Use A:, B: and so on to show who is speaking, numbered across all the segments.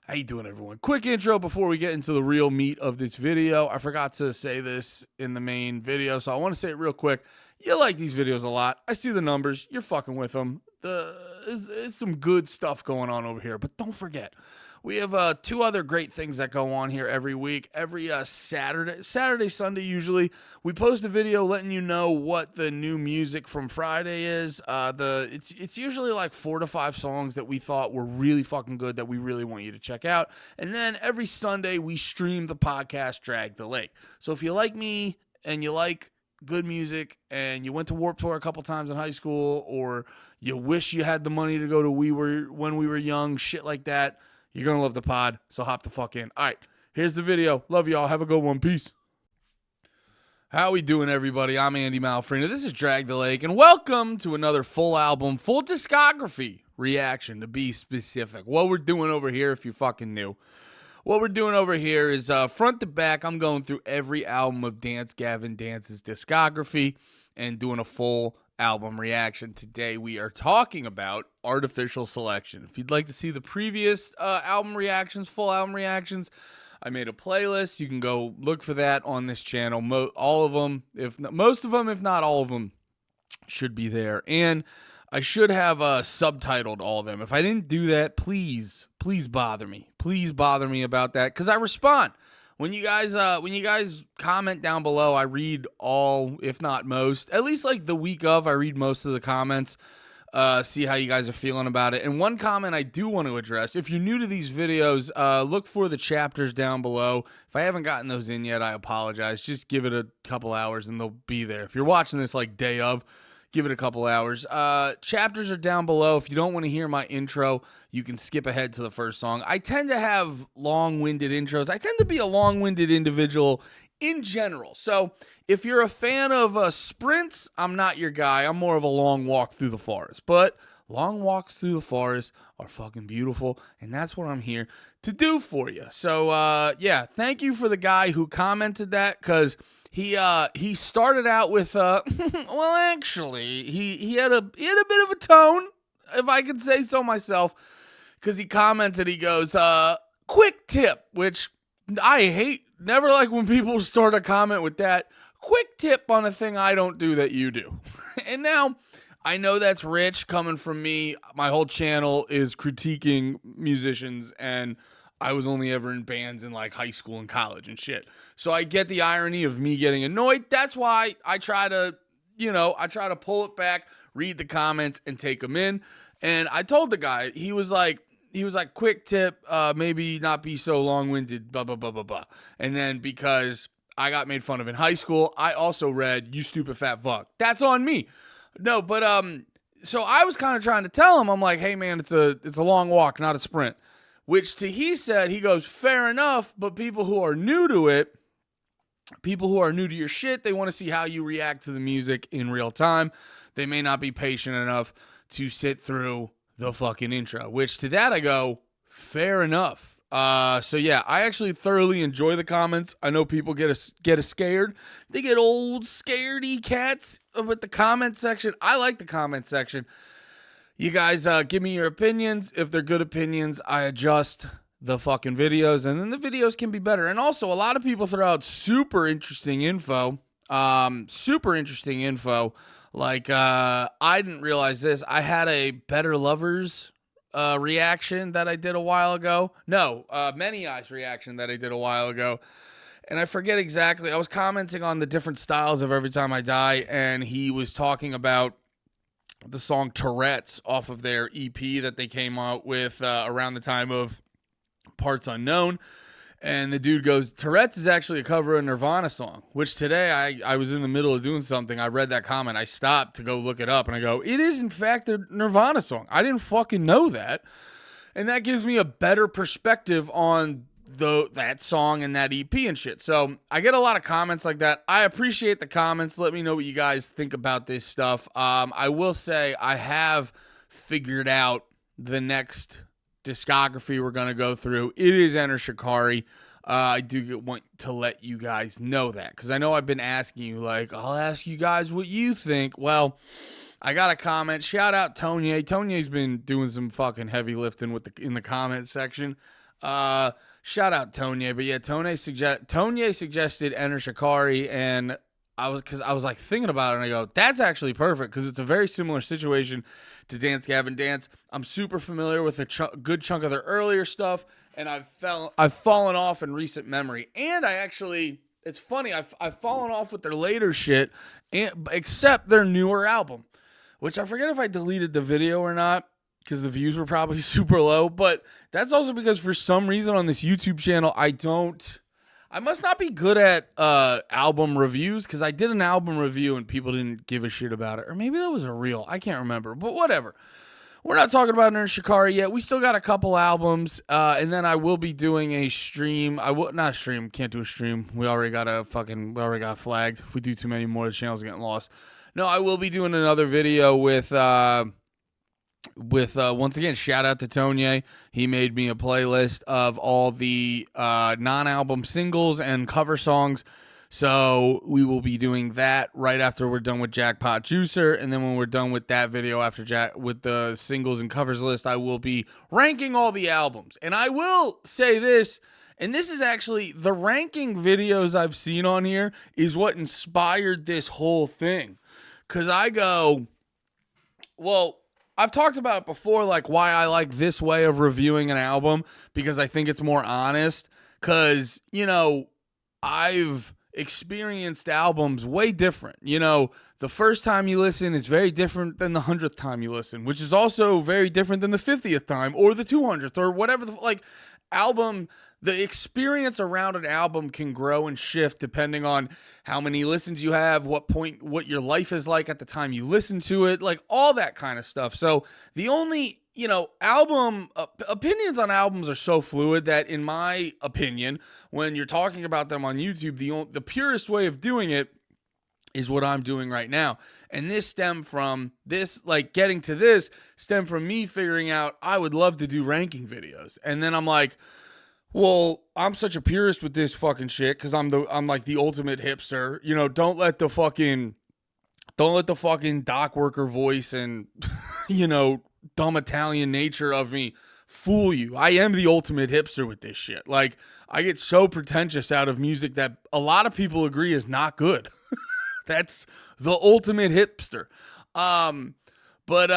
A: How you doing, everyone? Quick intro before we get into the real meat of this video. I forgot to say this in the main video, so I want to say it real quick. You like these videos a lot. I see the numbers. You're fucking with them. There's some good stuff going on over here, but don't forget, we have two other great things that go on here every week. Every Saturday, Sunday usually, we post a video letting you know what the new music from Friday is. It's usually like 4 to 5 songs that we thought were really fucking good that we really want you to check out. And then every Sunday we stream the podcast Drag the Lake. So if you like me and you like good music and you went to Warped Tour a couple times in high school, or you wish you had the money to go to when we were young, shit like that, you're going to love the pod, so hop the fuck in. All right, here's the video. Love y'all. Have a good one. Peace. How we doing, everybody? I'm Andy Malfrina. This is Drag the Lake, and welcome to another full album, full discography reaction, to be specific. What we're doing over here, if you're fucking new, what we're doing over here is front to back, I'm going through every album of Gavin Dance's discography and doing a full album reaction. Today we are talking about Artificial Selection. If you'd like to see the previous album reactions, full album reactions, I made a playlist. You can go look for that on this channel. All of them, most of them, if not all of them, should be there. And I should have subtitled all of them. If I didn't do that, please bother me. Please bother me about that, because I respond. When you guys comment down below, I read all, if not most, at least like the week of, I read most of the comments, see how you guys are feeling about it. And one comment I do want to address, if you're new to these videos, look for the chapters down below. If I haven't gotten those in yet, I apologize. Just give it a couple hours and they'll be there. If you're watching this like day of, give it a couple hours. Chapters are down below. If you don't want to hear my intro, you can skip ahead to the first song. I tend to have long-winded intros. I tend to be a long-winded individual in general. So if you're a fan of sprints, I'm not your guy. I'm more of a long walk through the forest. But long walks through the forest are fucking beautiful, and that's what I'm here to do for you. So, yeah, thank you for the guy who commented that, because he started out with well, actually, he had a bit of a tone, if I could say so myself, because he commented, he goes, quick tip, which I hate. Never like when people start a comment with that. Quick tip on a thing I don't do that you do. And now, I know that's rich coming from me. My whole channel is critiquing musicians, and I was only ever in bands in like high school and college and shit. So I get the irony of me getting annoyed. That's why I try to, pull it back, read the comments, and take them in. And I told the guy, he was like, quick tip, maybe not be so long-winded, blah, blah, blah, blah, blah. And then because I got made fun of in high school, I also read, you stupid fat fuck. That's on me. No, but, so I was kind of trying to tell him, I'm like, hey man, it's a long walk, not a sprint. Which he said, he goes, fair enough, but people who are new to it, people who are new to your shit, they want to see how you react to the music in real time. They may not be patient enough to sit through the fucking intro, which to that I go, fair enough. So yeah, I actually thoroughly enjoy the comments. I know people get scared. They get old scaredy cats with the comment section. I like the comment section. You guys give me your opinions. If they're good opinions, I adjust the fucking videos, and then the videos can be better. And also, a lot of people throw out super interesting info. Like, I didn't realize this. I had a Better Lovers reaction that I did a while ago. No, Many Eyes reaction that I did a while ago. And I forget exactly. I was commenting on the different styles of Every Time I Die, and he was talking about the song Tourette's off of their EP that they came out with around the time of Parts Unknown. And the dude goes, Tourette's is actually a cover of a Nirvana song, which today I was in the middle of doing something. I read that comment. I stopped to go look it up, and I go, it is in fact a Nirvana song. I didn't fucking know that. And that gives me a better perspective on that song and that EP and shit. So I get a lot of comments like that. I appreciate the comments. Let me know what you guys think about this stuff. I will say I have figured out the next discography we're going to go through. It is Enter Shikari. I do want to let you guys know that, because I know I've been asking you, like, I'll ask you guys what you think. Well, I got a comment. Shout out Tonye. Tonye's been doing some fucking heavy lifting in the comment section. Shout out Tonye, but yeah, Tonye suggested Enter Shikari, and I was like thinking about it, and I go, that's actually perfect because it's a very similar situation to Dance Gavin Dance. I'm super familiar with a good chunk of their earlier stuff, and I've fallen off in recent memory, and it's funny, I've fallen off with their later shit, except their newer album, which I forget if I deleted the video or not, because the views were probably super low, but that's also because for some reason on this YouTube channel, I must not be good at album reviews, because I did an album review and people didn't give a shit about it. Or maybe that was a reel. I can't remember, but whatever. We're not talking about Enter Shikari yet. We still got a couple albums, and then I will be doing a stream. Not a stream. Can't do a stream. We already got flagged. If we do too many more, the channel's getting lost. No, I will be doing another video with once again, shout out to Tonye. He made me a playlist of all the non-album singles and cover songs. So we will be doing that right after we're done with Jackpot Juicer. And then when we're done with that video with the singles and covers list, I will be ranking all the albums. And I will say this, and this is actually the ranking videos I've seen on here is what inspired this whole thing. Because I go, well, I've talked about it before, like why I like this way of reviewing an album, because I think it's more honest. Because, I've experienced albums way different. The first time you listen is very different than the 100th time you listen, which is also very different than the 50th time or the 200th or whatever. The experience around an album can grow and shift depending on how many listens you have, what your life is like at the time you listen to it, like all that kind of stuff. So the only, album opinions on albums are so fluid that, in my opinion, when you're talking about them on YouTube, the purest way of doing it is what I'm doing right now. And this stemmed from me figuring out I would love to do ranking videos. And then I'm like, well, I'm such a purist with this fucking shit because I'm like the ultimate hipster. Don't let the fucking dock worker voice and dumb Italian nature of me fool you. I am the ultimate hipster with this shit. Like, I get so pretentious out of music that a lot of people agree is not good. That's the ultimate hipster. But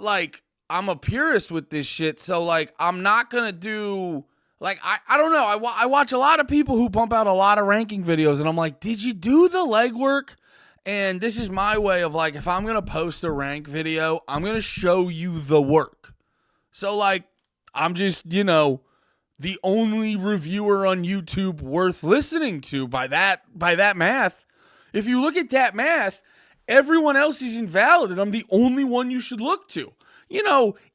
A: like, I'm a purist with this shit, so like I'm not gonna do I don't know. I watch a lot of people who pump out a lot of ranking videos, and I'm like, did you do the legwork? And this is my way of like, if I'm gonna post a rank video, I'm gonna show you the work. So like, I'm just the only reviewer on YouTube worth listening to by that math. If you look at that math, everyone else is invalid, and I'm the only one you should look to.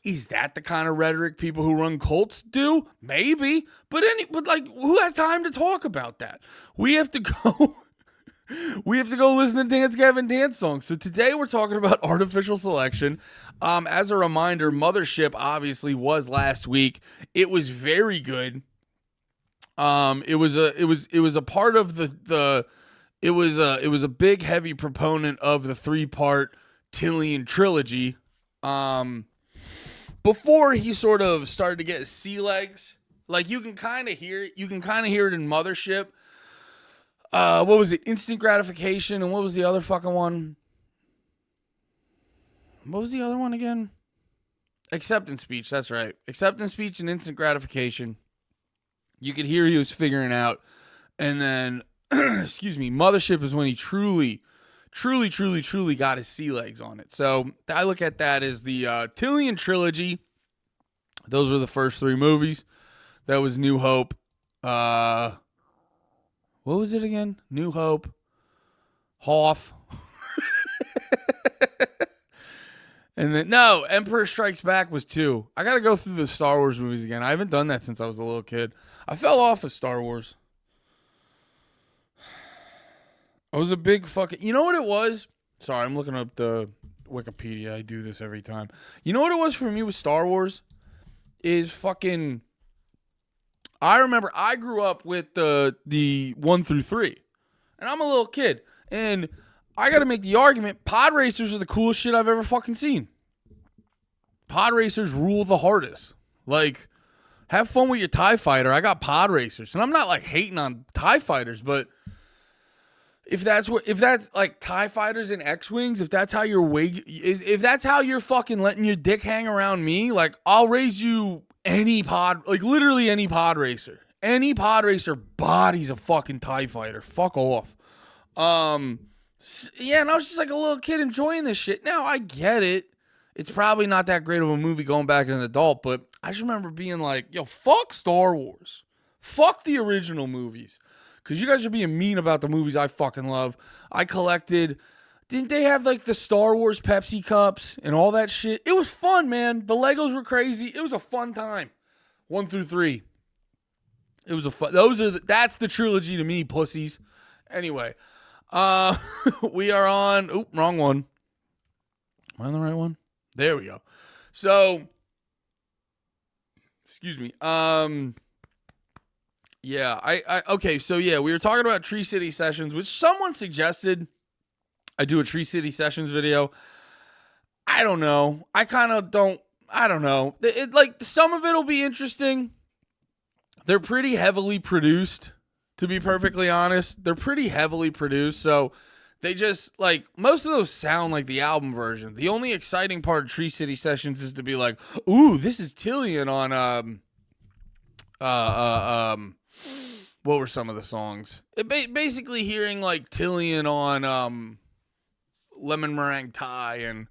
A: Is that the kind of rhetoric people who run cults do? Maybe. But who has time to talk about that? We have to go listen to Dance Gavin Dance songs. So today we're talking about artificial selection. As a reminder, Mothership obviously was last week. It was very good. It was a part of it was a big heavy proponent of the 3-part Tillian trilogy. Before he sort of started to get sea legs, like you can kind of hear it in Mothership. What was it? Instant Gratification, and what was the other fucking one? What was the other one again? Acceptance Speech, that's right. Acceptance Speech and Instant Gratification. You could hear he was figuring out. And then, excuse me, Mothership is when he truly got his sea legs on it. So I look at that as the Tillian trilogy. Those were the first 3 movies. That was New Hope. What was it again? New Hope. Hoth. And then, no, Emperor Strikes Back was 2. I got to go through the Star Wars movies again. I haven't done that since I was a little kid. I fell off of Star Wars. I was a big fucking... You know what it was? Sorry, I'm looking up the Wikipedia. I do this every time. You know what it was for me with Star Wars? Is fucking... I remember I grew up with the 1 through 3. And I'm a little kid. And I got to make the argument, pod racers are the coolest shit I've ever fucking seen. Pod racers rule the hardest. Like, Have fun with your TIE fighter. I got pod racers. And I'm not like hating on TIE fighters, but if that's like TIE fighters and X-Wings, if that's how if that's how you're fucking letting your dick hang around me, like I'll raise you any pod, like literally any pod racer. Any pod racer body's a fucking TIE fighter. Fuck off. Yeah, and I was just like a little kid enjoying this shit. Now, I get it. It's probably not that great of a movie going back as an adult, but I just remember being like, yo, fuck Star Wars. Fuck the original movies. Because you guys are being mean about the movies I fucking love. I collected... Didn't they have like the Star Wars Pepsi cups and all that shit? It was fun, man. The Legos were crazy. It was a fun time. 1 through 3. It was a fun... That's the trilogy to me, pussies. Anyway... we are on, wrong one. Am I on the right one? There we go. So, excuse me. Yeah, okay. So yeah, we were talking about Tree City Sessions, which someone suggested I do a Tree City Sessions video. I don't know. I don't know. Like some of it'll be interesting. They're pretty heavily produced. To be perfectly honest, they're pretty heavily produced, so they just, like, most of those sound like the album version. The only exciting part of Tree City Sessions is to be like, ooh, this is Tillian on, what were some of the songs? Basically hearing, like, Tillian on, Lemon Meringue Tie and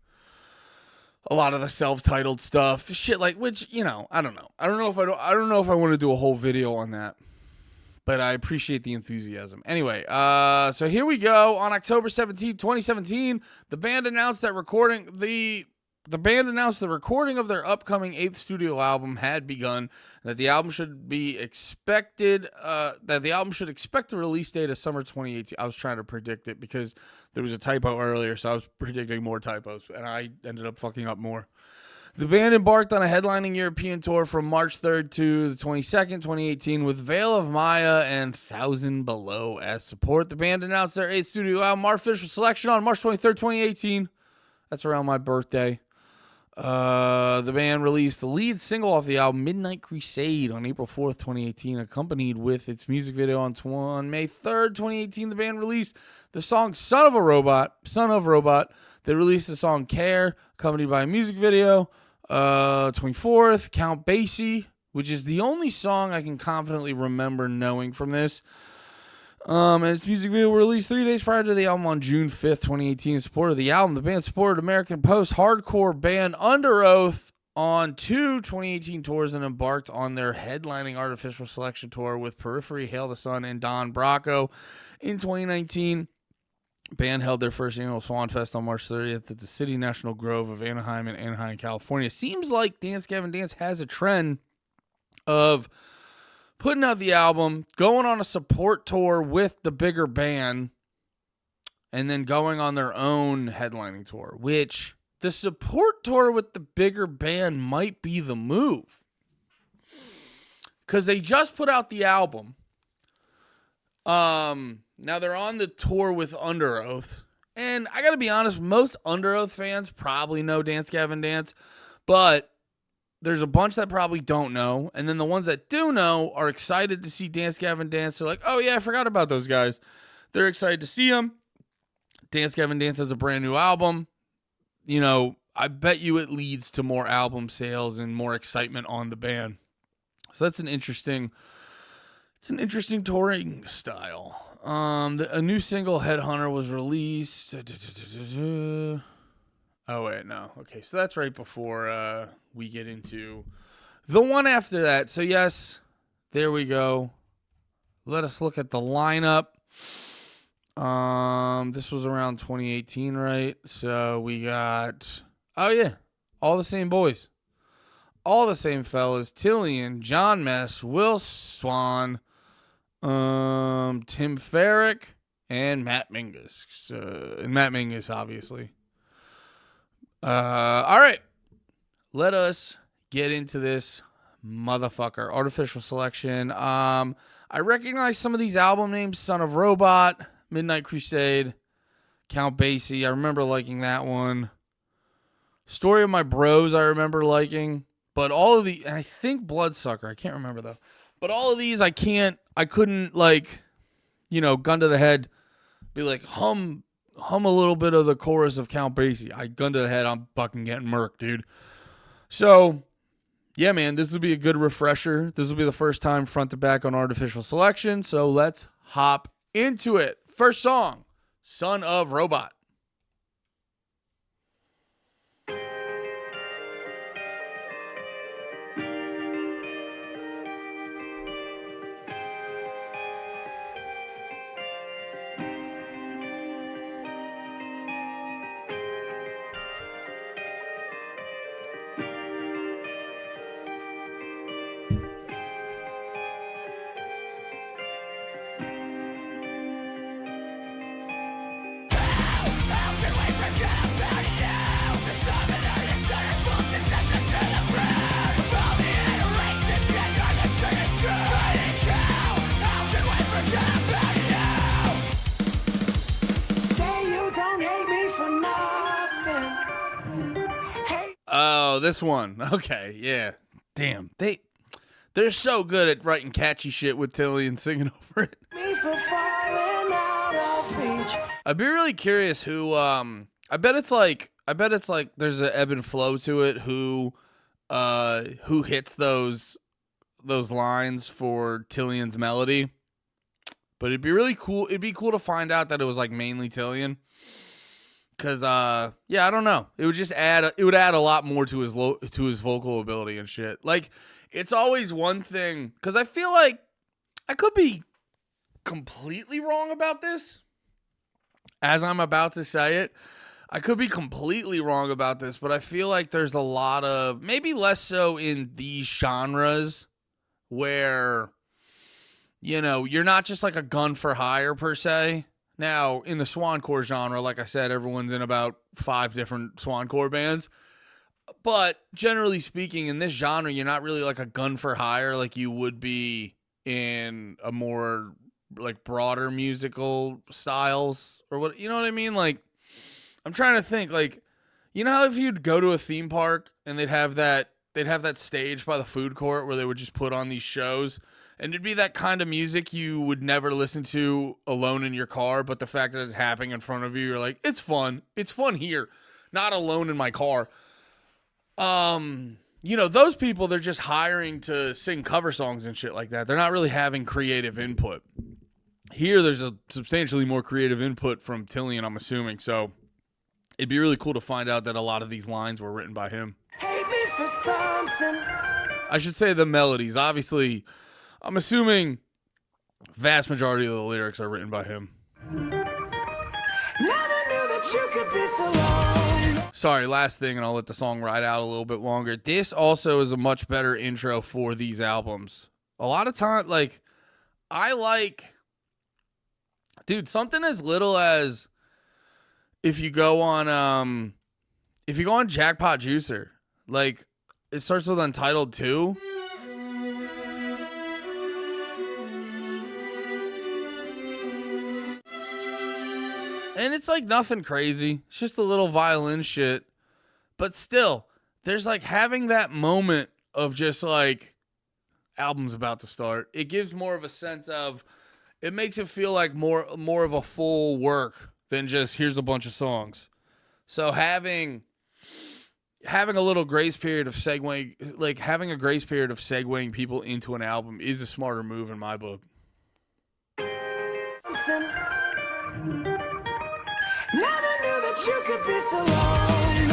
A: a lot of the self-titled stuff. Shit, like, which, you know, I don't know. I don't know if I want to do a whole video on that. But I appreciate the enthusiasm. Anyway, so here we go. On October 17, 2017, the band announced the recording of their upcoming 8th studio album had begun. That the album should expect a release date of summer 2018. I was trying to predict it because there was a typo earlier, so I was predicting more typos, and I ended up fucking up more. The band embarked on a headlining European tour from March 3rd to the 22nd, 2018, with Veil of Maya and Thousand Below as support. The band announced their 8th studio album, Artificial Selection, on March 23rd, 2018. That's around my birthday. The band released the lead single off the album, Midnight Crusade, on April 4th, 2018, accompanied with its music video on May 3rd, 2018. The band released the song Son of Robot. They released the song Care, accompanied by a music video. 24th, Count Basie, which is the only song I can confidently remember knowing from this. And its music video was released 3 days prior to the album on June 5th, 2018. In support of the album, the band supported American post-hardcore band Under Oath on 2 2018 tours and embarked on their headlining Artificial Selection tour with Periphery, Hail the Sun, and Don Bracco. In 2019, band held their first annual Swan Fest on March 30th at the City National Grove of Anaheim in Anaheim, California. Seems like Dance Gavin Dance has a trend of putting out the album, going on a support tour with the bigger band, and then going on their own headlining tour, which the support tour with the bigger band might be the move. Because they just put out the album. Now they're on the tour with Under Oath, and I gotta be honest, most Under Oath fans probably know Dance Gavin Dance, but there's a bunch that probably don't know, and then the ones that do know are excited to see Dance Gavin Dance. They're like, oh yeah, I forgot about those guys. They're excited to see them. Dance Gavin Dance has a brand new album. You know, I bet you it leads to more album sales and more excitement on the band. So that's an interesting touring style. A new single, Headhunter, was released. Oh, wait, no. Okay, so that's right before we get into the one after that. So, yes, there we go. Let us look at the lineup. This was around 2018, right? So, we got, oh, yeah, all the same boys. All the same fellas. Tillian, John Mess, Will Swan, Tim Farrick, and Matt Mingus. And Matt Mingus, obviously. All right. Let us get into this motherfucker. Artificial Selection. I recognize some of these album names. Son of Robot, Midnight Crusade, Count Basie. I remember liking that one. Story of My Bros I remember liking. But all of the, and I think Bloodsucker, I can't remember though. But all of these, I couldn't like, gun to the head, be like, hum a little bit of the chorus of Count Basie. Gun to the head, I'm fucking getting murked, dude. So, yeah, man, this will be a good refresher. This will be the first time front to back on Artificial Selection. So let's hop into it. First song, Son of Robot. Oh, this one. Okay, yeah. Damn, they're so good at writing catchy shit with Tillian singing over it. I'd be really curious who. I bet it's like there's an ebb and flow to it. Who hits those lines for Tillian's melody? But it'd be really cool. It'd be cool to find out that it was like mainly Tillian. Cause yeah, I don't know. It would just add a lot more to his vocal ability and shit. Like, it's always one thing, cause I feel like I could be completely wrong about this. As I'm about to say it, I could be completely wrong about this, but I feel like there's a lot of, maybe less so in these genres, where, you're not just like a gun for hire per se. Now, in the Swancore genre, like I said, everyone's in about 5 different Swancore bands. But generally speaking, in this genre, you're not really like a gun for hire like you would be in a more like broader musical styles or what, you know what I mean? Like, I'm trying to think, like, how if you'd go to a theme park and they'd have that stage by the food court where they would just put on these shows, and it'd be that kind of music you would never listen to alone in your car, but the fact that it's happening in front of you, you're like, it's fun. It's fun here, not alone in my car. Those people, they're just hiring to sing cover songs and shit like that. They're not really having creative input. Here, there's a substantially more creative input from Tillian, I'm assuming. So it'd be really cool to find out that a lot of these lines were written by him. Hate me for something. I should say the melodies. Obviously, I'm assuming vast majority of the lyrics are written by him. Never knew that you could be so long. Sorry, last thing, and I'll let the song ride out a little bit longer. This also is a much better intro for these albums. A lot of time, like, dude, something as little as if you go on Jackpot Juicer, like, it starts with Untitled 2. And it's like nothing crazy. It's just a little violin shit. But still, there's like having that moment of just like, album's about to start. It gives more of a sense of, it makes it feel like more of a full work than just here's a bunch of songs. So having a little grace period of segueing, like having a grace period of segueing people into an album is a smarter move in my book. Never knew that you could be so lonely,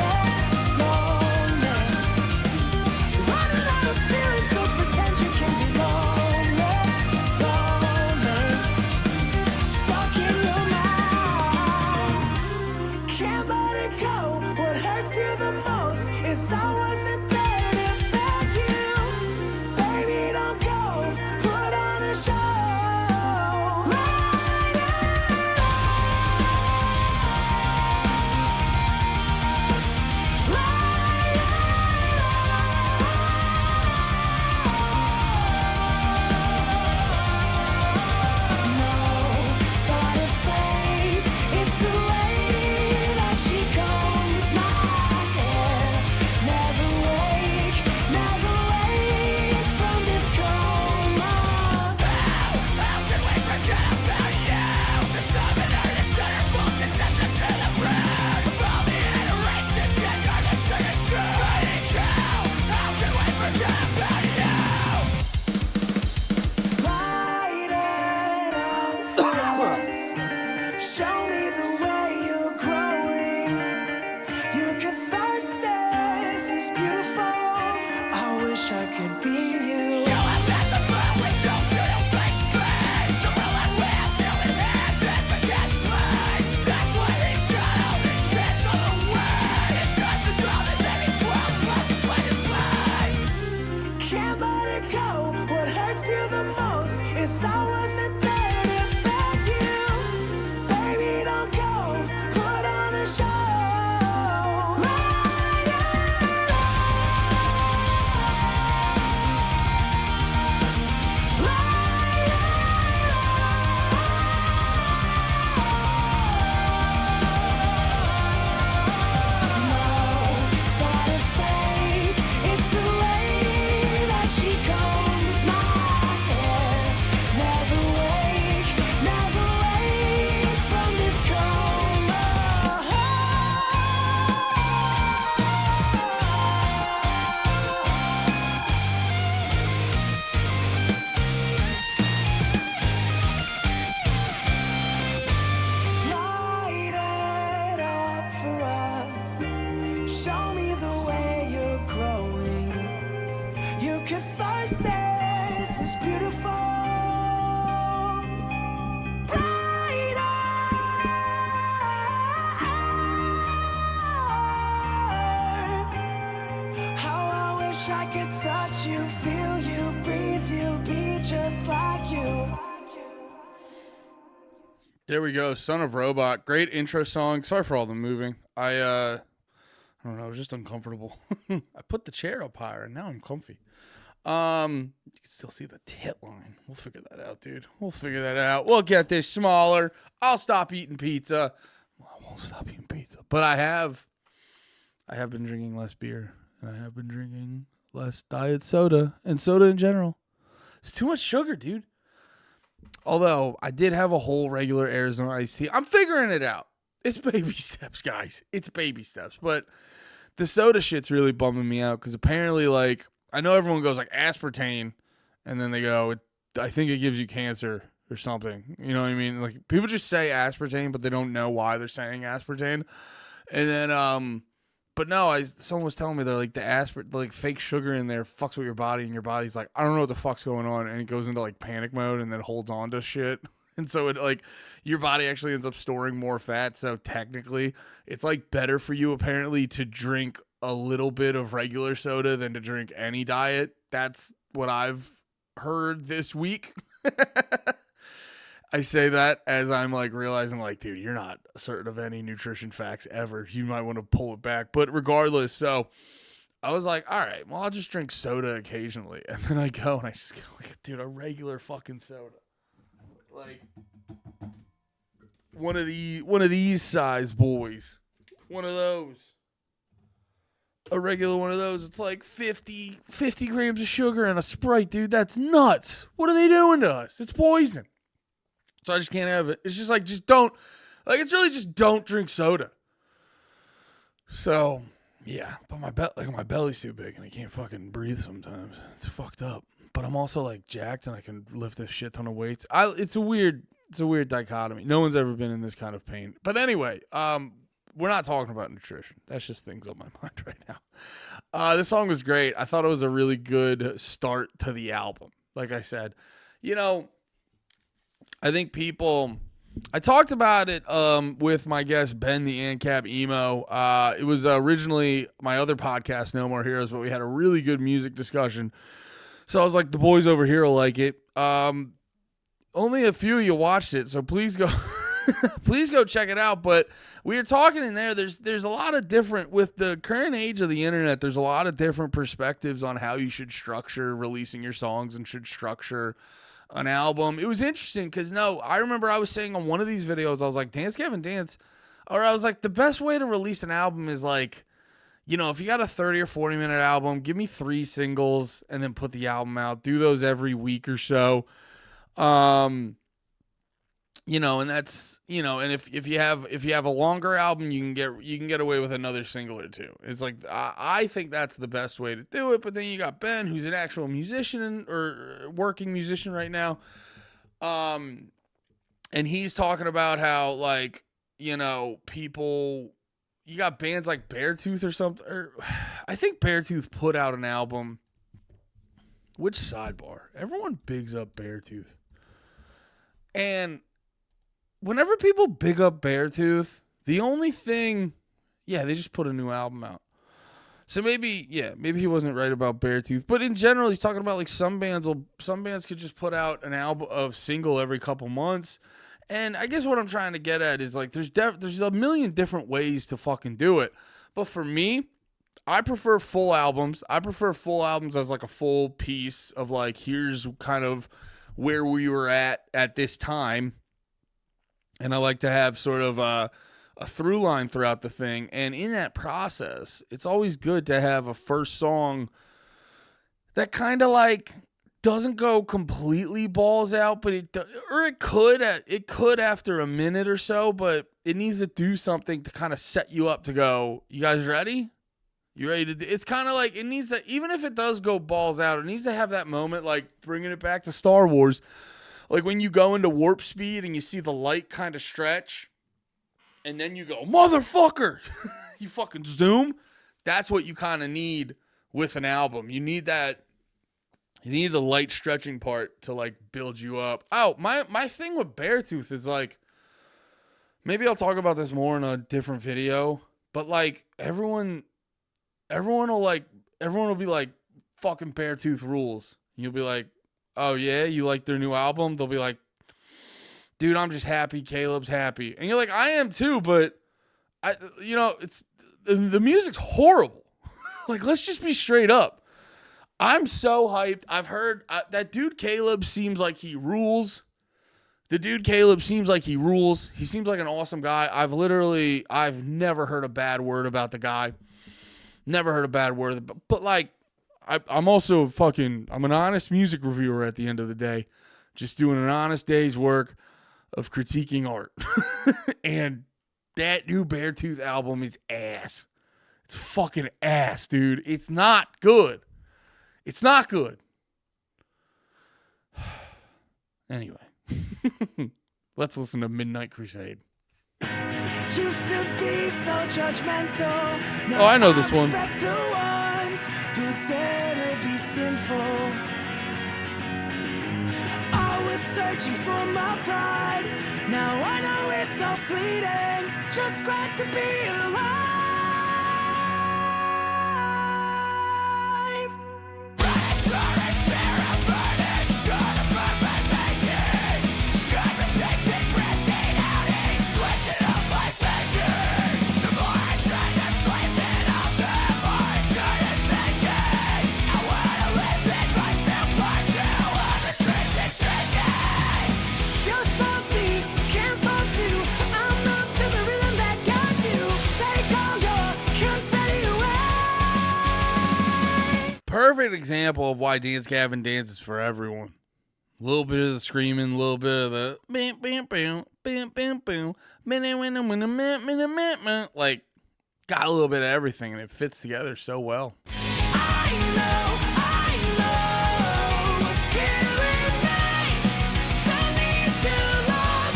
A: lonely. Running out of feeling, so pretend you can be lonely, lonely. Stuck in your mind, can't let it go. What hurts you the most is I wasn't there to beg you. Baby, don't go, put on a show.
B: don't go. What hurts you the most is I wasn't there to beg you. Baby, don't go. Put on a show. Catharsis is beautiful. Brighter. How I wish I could touch you, feel you, breathe you, be just like you.
A: There we go. Son of Robot. Great intro song. Sorry for all the moving. I don't know. I was just uncomfortable. I put the chair up higher and now I'm comfy. You can still see the tit line. We'll figure that out, dude. We'll figure that out. We'll get this smaller. I'll stop eating pizza. Well, I won't stop eating pizza. But I have been drinking less beer. And I have been drinking less diet soda. And soda in general. It's too much sugar, dude. Although, I did have a whole regular Arizona iced tea. I'm figuring it out. It's baby steps, guys. It's baby steps. But the soda shit's really bumming me out. Because apparently, like, I know everyone goes like aspartame, and then they go, I think it gives you cancer or something. You know what I mean? Like people just say aspartame, but they don't know why they're saying aspartame. And then, but no, someone was telling me they're like the like fake sugar in there fucks with your body, and your body's like, I don't know what the fuck's going on, and it goes into like panic mode, and then holds on to shit. And so it like your body actually ends up storing more fat. So technically, it's like better for you apparently to drink a little bit of regular soda than to drink any diet. That's what I've heard this week. I say that as I'm like realizing like, dude, you're not certain of any nutrition facts ever. You might want to pull it back. But regardless, so I was like, all right, well, I'll just drink soda occasionally. And then I go and I just go like, dude, a regular fucking soda. Like one of these size boys. One of those. A regular one of those, it's like 50 grams of sugar and a Sprite, dude. That's nuts. What are they doing to us? It's poison. So I just can't have it. It's just like, just don't. Like, it's really just don't drink soda. So, yeah. But my belly's too big and I can't fucking breathe sometimes. It's fucked up. But I'm also, like, jacked and I can lift a shit ton of weights. It's a weird dichotomy. No one's ever been in this kind of pain. But anyway, we're not talking about nutrition. That's just things on my mind right now. This song was great. I thought it was a really good start to the album. Like I said, you know, I think I talked about it with my guest, Ben, the ANCAP Emo. It was originally my other podcast, No More Heroes, but we had a really good music discussion. So I was like, the boys over here will like it. Only a few of you watched it, so please go... Please go check it out. But we were talking in there. There's a lot of different, with the current age of the internet, there's a lot of different perspectives on how you should structure releasing your songs and should structure an album. It was interesting because, I remember I was saying on one of these videos, I was like, Dance Gavin Dance. Or I was like, the best way to release an album is like, you know, if you got a 30 or 40 minute album, give me 3 singles and then put the album out. Do those every week or so. You know, and that's, you know, and if you have a longer album, you can get away with another single or two. It's like, I think that's the best way to do it. But then you got Ben, who's an actual musician or working musician right now. And he's talking about how, like, you know, people, you got bands like Beartooth or something, or I think Beartooth put out an album. Which sidebar? Everyone bigs up Beartooth. And whenever people big up Beartooth, the only thing, yeah, they just put a new album out. So maybe he wasn't right about Beartooth, but in general, he's talking about like some bands could just put out an album, a single every couple months, and I guess what I'm trying to get at is like there's a million different ways to fucking do it, but for me, I prefer full albums. I prefer full albums as like a full piece of like here's kind of where we were at this time, and I like to have sort of a through line throughout the thing. And in that process, it's always good to have a first song that kind of like doesn't go completely balls out, but it could after a minute or so, but it needs to do something to kind of set you up to go, you guys ready? You ready to do? It's kind of like it needs to, even if it does go balls out, it needs to have that moment like bringing it back to Star Wars. Like when you go into warp speed and you see the light kind of stretch, and then you go, motherfucker, you fucking zoom. That's what you kind of need with an album. You need that. You need the light stretching part to like build you up. Oh, my thing with Beartooth is like, maybe I'll talk about this more in a different video, but like everyone will be like, fucking Beartooth rules. You'll be like, oh yeah, you like their new album? They'll be like, dude, I'm just happy Caleb's happy. And you're like, I am too, but it's the music's horrible. Like, let's just be straight up. I'm so hyped. I've heard that dude Caleb seems like he rules. He seems like an awesome guy. I've never heard a bad word about the guy. Never heard a bad word. But like, I'm also I'm an honest music reviewer at the end of the day. Just doing an honest day's work of critiquing art. And that new Beartooth album is ass. It's fucking ass, dude. It's not good. It's not good. Anyway. Let's listen to Midnight Crusade.
B: Used to be so judgmental. Now
A: Oh, I know this one.
B: respect the ones who dare to be sinful. Always searching for my pride. Now I know it's all fleeting. Just glad to be alive. You're salty, can't fault you. I'm numb to the rhythm that guides you. Take all your confetti away.
A: Perfect example of why Dance Gavin dances for everyone. A little bit of the screaming, a little bit of the bam, bam, bam, bam, bam, bam, like, got a little bit of everything, and it fits together so well.
B: I know what's killing me. Don't need your love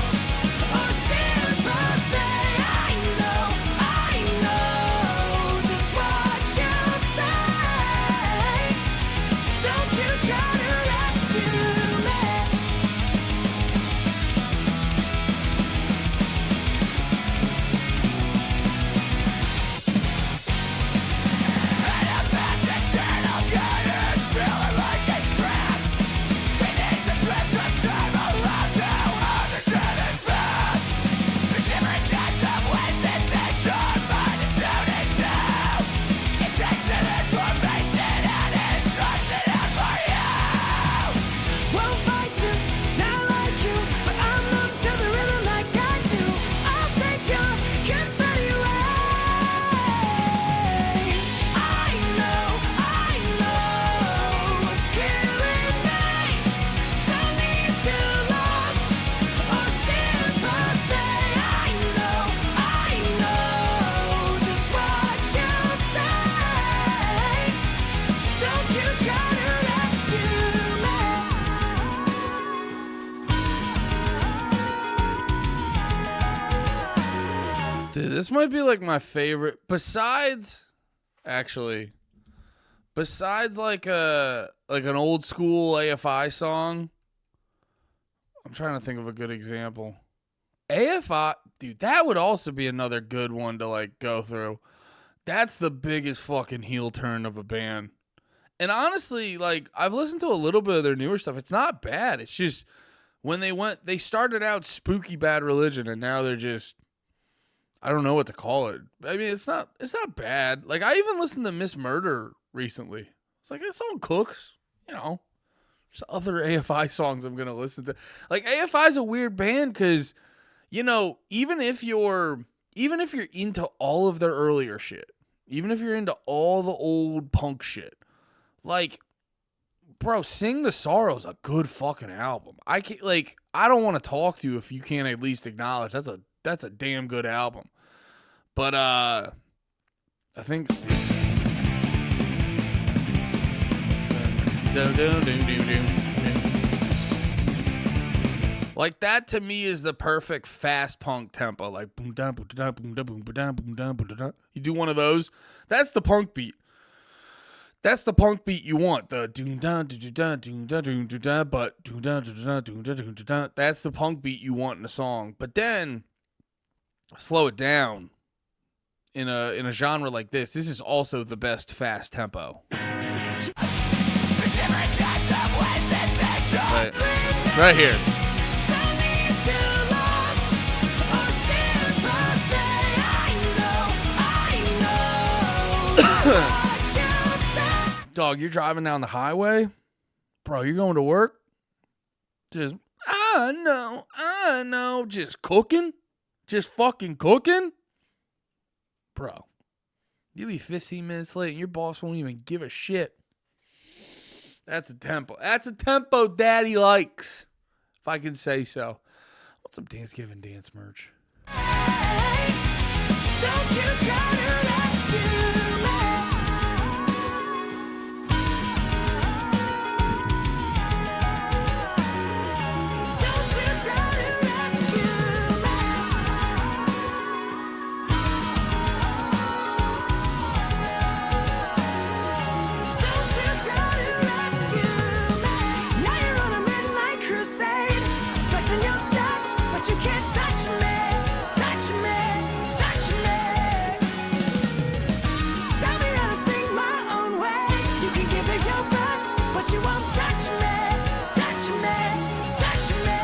B: or sympathy. I know just what you say. Don't you try to rescue me. Won't fight you, not like you, but I'm numb to the rhythm that guides you. I'll take your confetti away. I know what's killing me. Don't need your love or sympathy. I know just what you say. Don't you try to rescue me.
A: Dude, this might be like my favorite. Besides like an old school AFI song. I'm trying to think of a good example. AFI, dude, that would also be another good one to like go through. That's the biggest fucking heel turn of a band. And honestly, like, I've listened to a little bit of their newer stuff. It's not bad. It's just when they started out spooky Bad Religion, and now they're just, I don't know what to call it. I mean, it's not bad. Like, I even listened to Miss Murder recently. It's like, that song cooks, you know. There's other AFI songs I'm going to listen to. Like, AFI is a weird band because, you know, even if you're into all of their earlier shit, even if you're into all the old punk shit, like, bro, Sing the Sorrow's a good fucking album. I don't want to talk to you if you can't at least acknowledge that's a damn good album. But I think like that to me is the perfect fast punk tempo. Like boom da boom da boom da boom da boom da boom da. You do one of those, that's the punk beat. That's the punk beat you want. The doom da doom da doom da doom da, but doom da doom da doom da doom da. That's the punk beat you want in a song. But then slow it down. In a genre like this is also the best fast tempo. Right here. Dog, you're driving down the highway, bro. You're going to work. Just I know, just cooking, just fucking cooking. Bro, you'll be 15 minutes late and your boss won't even give a shit. That's a tempo. That's a tempo daddy likes, if I can say so. I want some Dance Gavin dance merch.
B: Hey, don't you try to rescue me. Don't you try to rescue me. Don't you try to rescue me. Now you're on a midnight crusade, flexing your stats, but you can't touch me, touch me, touch me. Tell me how to sing my own way. You can give it your best, but you won't touch me, touch me, touch me.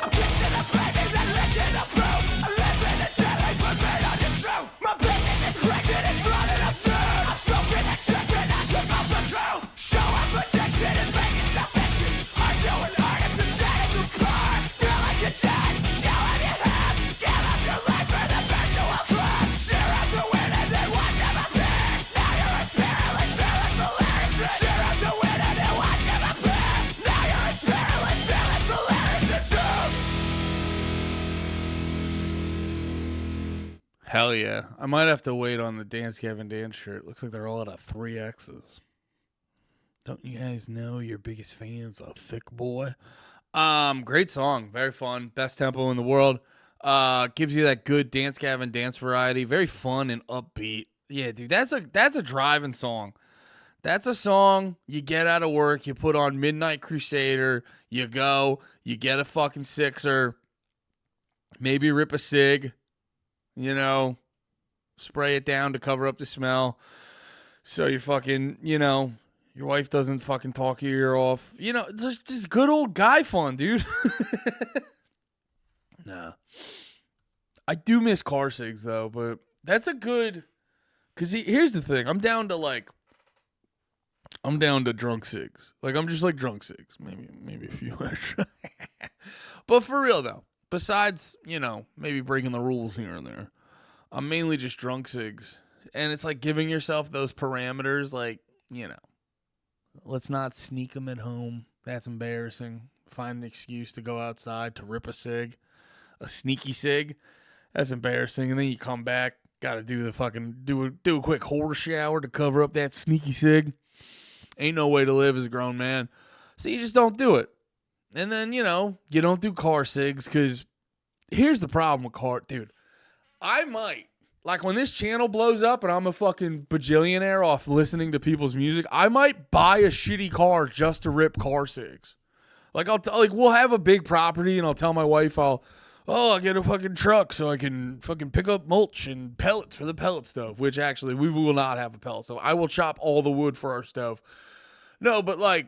B: I'm kissing a baby and licking a brew. I live in a jelly, but made on the truth. My business is pregnant and running up through. I'm smoking and tripping, I took off the crew. Show up protection and making salvation. I'm showing art and pretending to car. Feel like you're dead, show what you have. Give up your life for the virtual club. Share out the win and then watch him appear. Now you're a spiritless, fearless malaria. Share out the win and then watch him appear. Now you're a spiritless, fearless malaria.
A: Hell yeah. I might have to wait on the Dance Gavin dance shirt. Looks like they're all out of 3Xs. Don't you guys know your biggest fan's a thick boy? Great song. Very fun. Best tempo in the world. Gives you that good Dance Gavin dance variety. Very fun and upbeat. Yeah, dude, that's a driving song. That's a song you get out of work, you put on Midnight Crusader, you go, you get a fucking sixer, maybe rip a cig, you know, spray it down to cover up the smell. So you're fucking, you know, your wife doesn't fucking talk your ear off. You know, it's just good old guy fun, dude. Nah. I do miss car cigs, though, but that's a good... Because here's the thing. I'm down to drunk cigs. Like, I'm just like drunk cigs. Maybe a few extra. But for real, though, besides, you know, maybe breaking the rules here and there, I'm mainly just drunk cigs. And it's like giving yourself those parameters, like, you know, let's not sneak them at home. That's embarrassing. Find an excuse to go outside to rip a cig. A sneaky cig. That's embarrassing. And then you come back, got to do the fucking, do a quick horror shower to cover up that sneaky cig. Ain't no way to live as a grown man. So you just don't do it. And then, you know, you don't do car cigs because here's the problem with car. Dude, I might. Like when this channel blows up and I'm a fucking bajillionaire off listening to people's music, I might buy a shitty car just to rip car cigs. Like we'll have a big property and I'll tell my wife oh, I get a fucking truck so I can fucking pick up mulch and pellets for the pellet stove, which actually we will not have a pellet stove. I will chop all the wood for our stove. No, but like,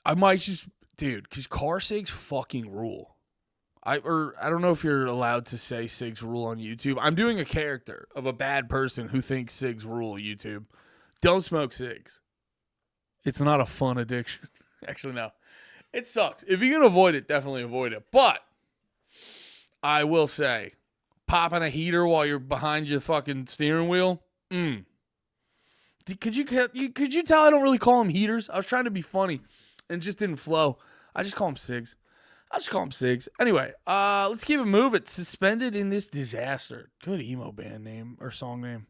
A: I might just, dude, because car SIGs fucking rule. I don't know if you're allowed to say SIGs rule on YouTube. I'm doing a character of a bad person who thinks SIGs rule YouTube. Don't smoke SIGs. It's not a fun addiction. Actually, no. It sucks. If you can avoid it, definitely avoid it. But I will say, popping a heater while you're behind your fucking steering wheel, Could you tell I don't really call them heaters? I was trying to be funny and it just didn't flow. I just call them SIGs. Anyway, let's keep it moving. Suspended in This Disaster. Good emo band name or song name.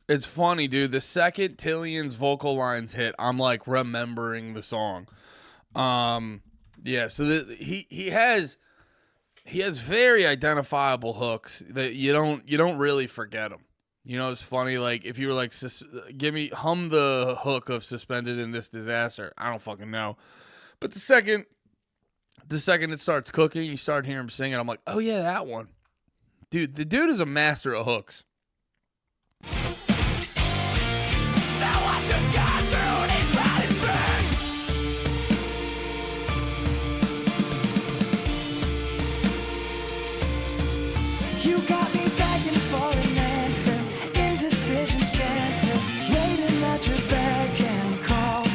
A: It's funny, dude. The second Tillian's vocal lines hit, I'm like remembering the song. Yeah. So he has very identifiable hooks that you don't really forget them. You know, it's funny. Like if you were like, hum the hook of Suspended in This Disaster. I don't fucking know. But the second it starts cooking, you start hearing him singing. I'm like, oh yeah, that one, dude. The dude is a master of hooks.
B: You got me begging for an answer, indecision's cancer, waiting at your beck and call.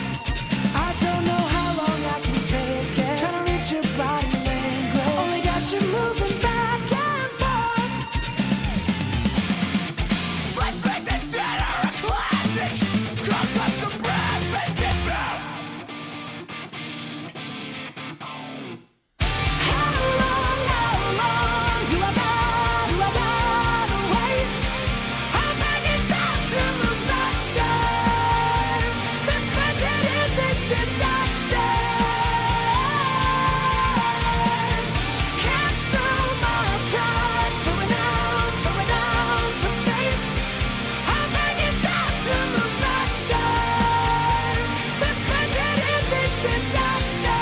B: I don't know how long I can take it, trying to reach your body language, only got you moving back and forth. Let's make this dinner a classic, cook up some breakfast and milk. How long do I gotta wait? I'm begging time to move faster, suspended in this disaster. Cancel my pride for an ounce of faith. I'm begging time to move faster, suspended in this disaster.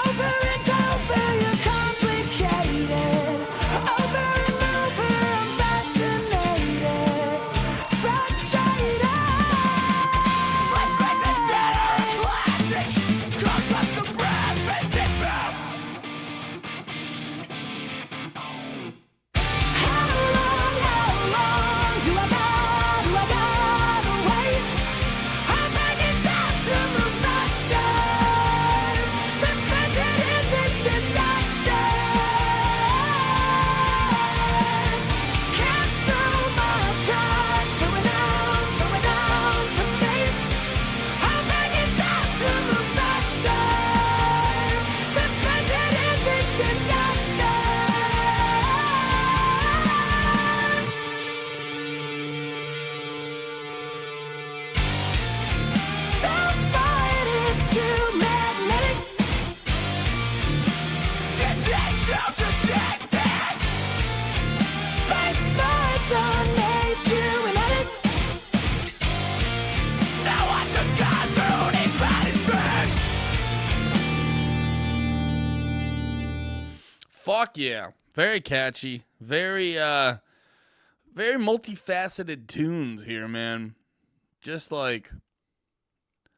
B: Over and over, you're complicated. Over and over, I'm fascinated, frustrated. Let's make this dinner a classic. Cook up some breakfast and milk. How long do I gotta wait? I'm begging time to move faster, suspended in this disaster. Cancel my pride for an ounce of faith. I'm begging time to move faster, suspended in this disaster. Don't fight, it's too magnetic. Disaster, just like this. Space bar, don't need you in it. Now I took God through these body birds.
A: Fuck yeah. Very catchy. Very multifaceted tunes here, man. Just like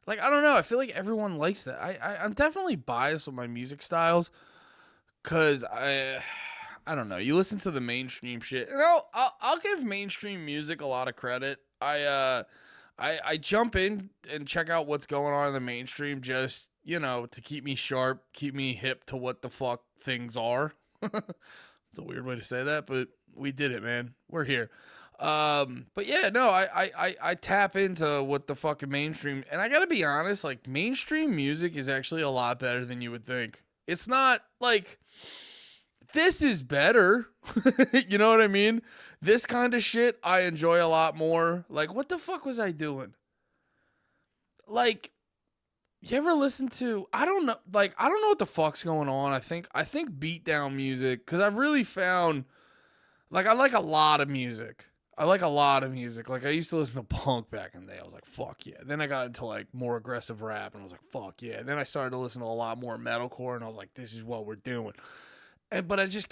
A: I don't know. I feel like everyone likes that. I'm definitely biased with my music styles because I don't know. You listen to the mainstream shit, and I'll give mainstream music a lot of credit. I jump in and check out what's going on in the mainstream just, to keep me sharp, keep me hip to what the fuck things are. It's a weird way to say that, but we did it, man. We're here. But yeah, no, I tap into what the fucking mainstream, and I gotta be honest, like mainstream music is actually a lot better than you would think. It's not like this is better. You know what I mean? This kind of shit I enjoy a lot more. Like, what the fuck was I doing? Like, you ever listen to, I don't know what the fuck's going on. I think beatdown music, because I've really found, like, I like a lot of music. Like, I used to listen to punk back in the day. I was like, fuck yeah. Then I got into, like, more aggressive rap, and I was like, fuck yeah. And then I started to listen to a lot more metalcore, and I was like, this is what we're doing. But it just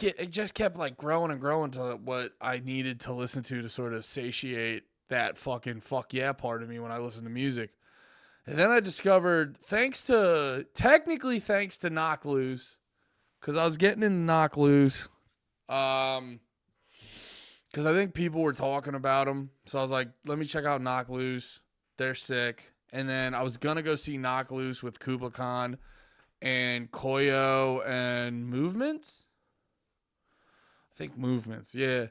A: kept, like, growing and growing to what I needed to listen to sort of satiate that fucking fuck yeah part of me when I listen to music. And then I discovered, thanks to Knock Loose, because I was getting into Knock Loose, because I think people were talking about them. So I was like, let me check out Knock Loose. They're sick. And then I was going to go see Knock Loose with Kubla Khan and Koyo and Movements. I think Movements, yeah.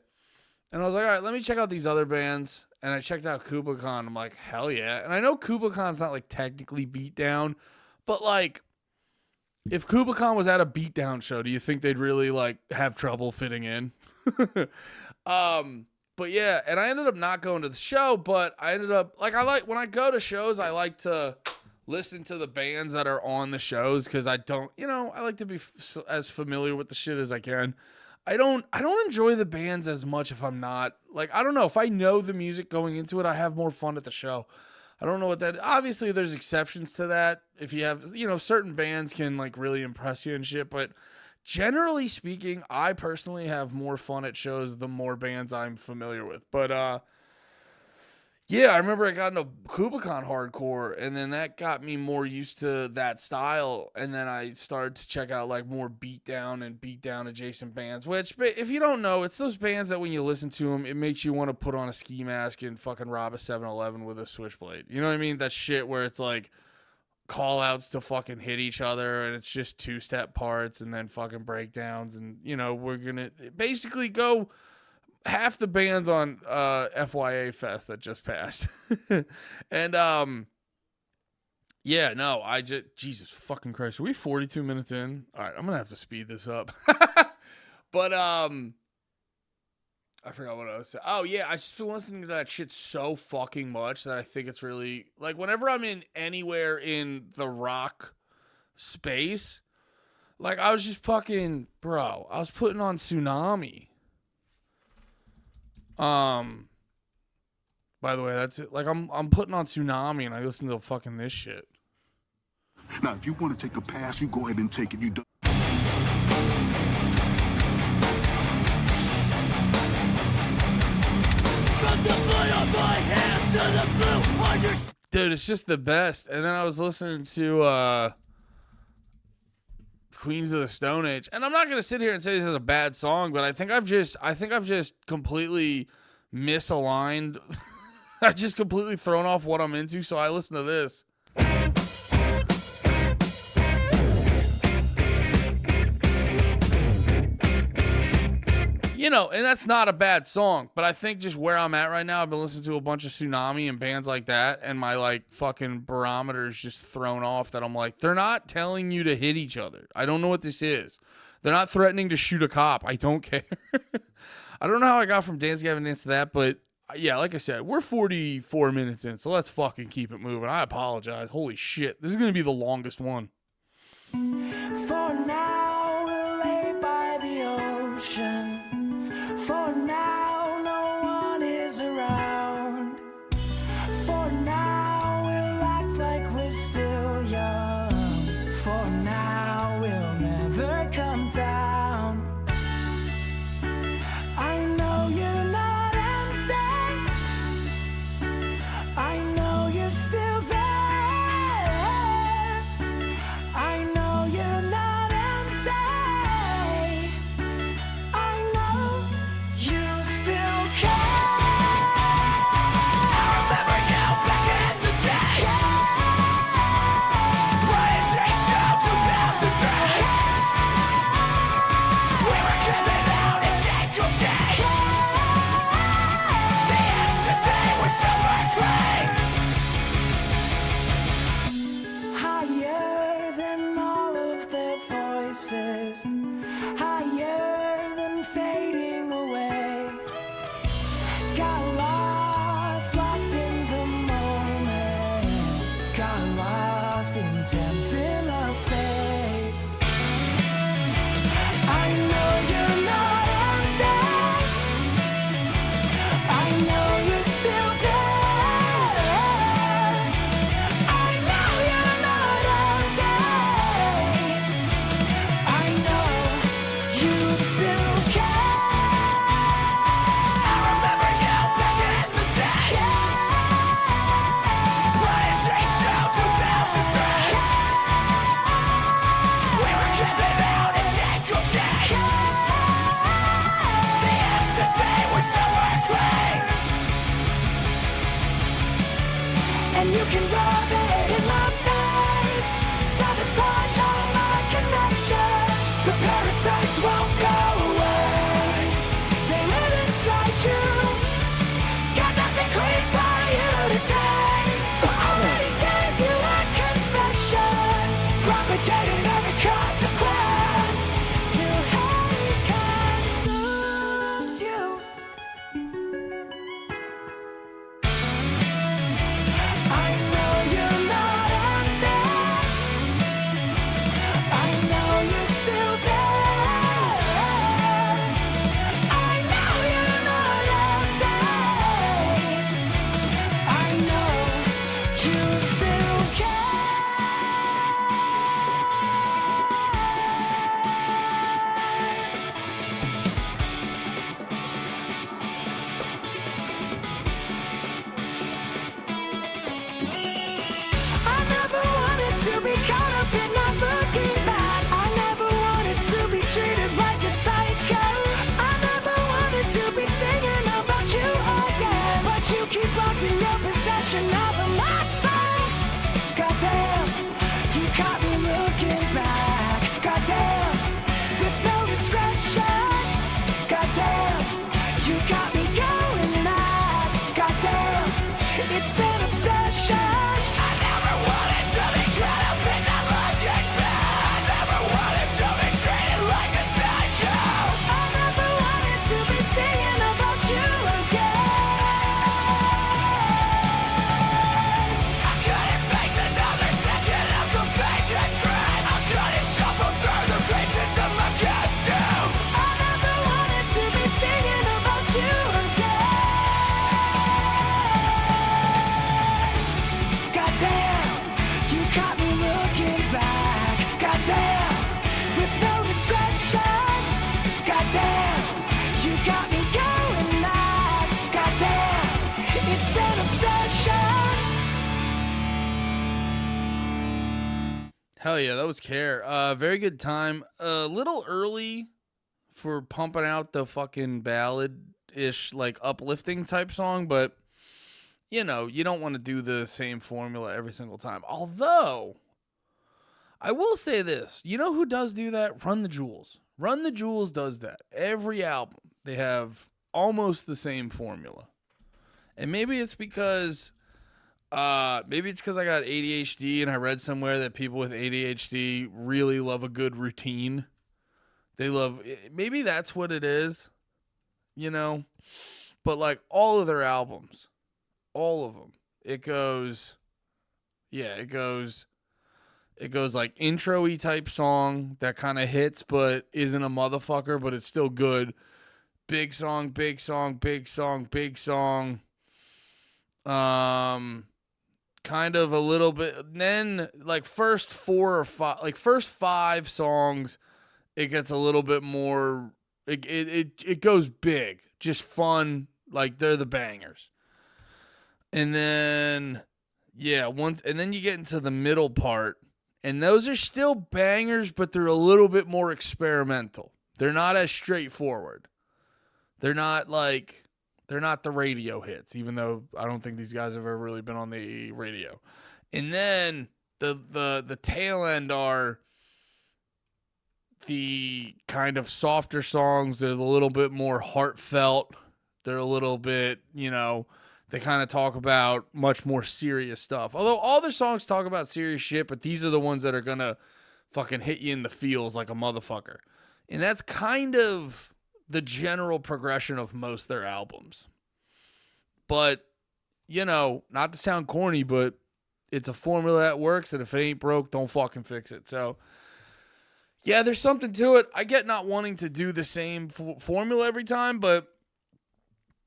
A: And I was like, all right, let me check out these other bands. And I checked out Kubla Khan. I'm like, hell yeah. And I know Kubla Khan's not, like, technically beatdown. But, like, if Kubla Khan was at a beatdown show, do you think they'd really, like, have trouble fitting in? But, yeah. And I ended up not going to the show. But I ended up, like, when I go to shows, I like to listen to the bands that are on the shows. Because I don't, I like to be as familiar with the shit as I can. I don't enjoy the bands as much if I'm not, like, I don't know. If I know the music going into it, I have more fun at the show. I don't know what that, obviously there's exceptions to that. If you have, certain bands can, like, really impress you and shit. But generally speaking, I personally have more fun at shows the more bands I'm familiar with. But, yeah, I remember I got into Kubla Khan hardcore, and then that got me more used to that style, and then I started to check out, like, more beatdown and beatdown adjacent bands, which, if you don't know, it's those bands that when you listen to them, it makes you want to put on a ski mask and fucking rob a 7-Eleven with a switchblade. You know what I mean? That shit where it's, like, call-outs to fucking hit each other, and it's just two-step parts, and then fucking breakdowns, and, we're gonna basically go half the bands on FYA Fest that just passed. And yeah, no, Jesus fucking Christ, are we 42 minutes in? All right, I'm gonna have to speed this up. But I forgot what I was saying. Oh yeah, I just been listening to that shit so fucking much that I think it's really, like, whenever I'm in anywhere in the rock space, like, I was just fucking, bro, I was putting on Tsunami. By the way, that's it. Like, I'm putting on Tsunami and I listen to fucking this shit.
C: Now, if you want to take a pass, you go ahead and take it. You don't.
A: Dude, it's just the best. And then I was listening to Queens of the Stone Age, and I'm not gonna sit here and say this is a bad song, but I think I've just completely misaligned. I've just completely thrown off what I'm into, so I listen to this. And that's not a bad song, but I think just where I'm at right now, I've been listening to a bunch of Tsunami and bands like that, and my, like, fucking barometer's just thrown off that I'm like, they're not telling you to hit each other. I don't know what this is. They're not threatening to shoot a cop. I don't care. I don't know how I got from Dance Gavin Dance to that, but yeah, like I said, we're 44 minutes in, so let's fucking keep it moving. I apologize. Holy shit. This is going to be the longest one.
B: For now, we'll lay by the ocean. For now, no one is around. For now, we'll act like we're still young. For now, we'll never come down. I know you're not empty. I know you're still there. I know you're not empty. I know you
A: Hell yeah, that was Care. Very good time. A little early for pumping out the fucking ballad-ish, like uplifting type song, but you know, you don't want to do the same formula every single time. Although, I will say this. You know who does do that? Run the Jewels. Run the Jewels does that. Every album, they have almost the same formula. And maybe it's because I got ADHD and I read somewhere that people with ADHD really love a good routine. Maybe that's what it is, you know? But like all of their albums, all of them, it goes like intro-y type song that kind of hits but isn't a motherfucker, but it's still good. Big song, big song, big song, big song. Kind of a little bit. Then like first 5 songs, it gets a little bit more. It goes big, just fun. Like they're the bangers. And then and then you get into the middle part, and those are still bangers, but they're a little bit more experimental. They're not as straightforward. They're not the radio hits, even though I don't think these guys have ever really been on the radio. And then the tail end are the kind of softer songs. They're a little bit more heartfelt. They're a little bit, they kind of talk about much more serious stuff. Although all their songs talk about serious shit, but these are the ones that are going to fucking hit you in the feels like a motherfucker. And that's kind of the general progression of most of their albums. But, not to sound corny, but it's a formula that works, and if it ain't broke, don't fucking fix it. So, yeah, there's something to it. I get not wanting to do the same formula every time, but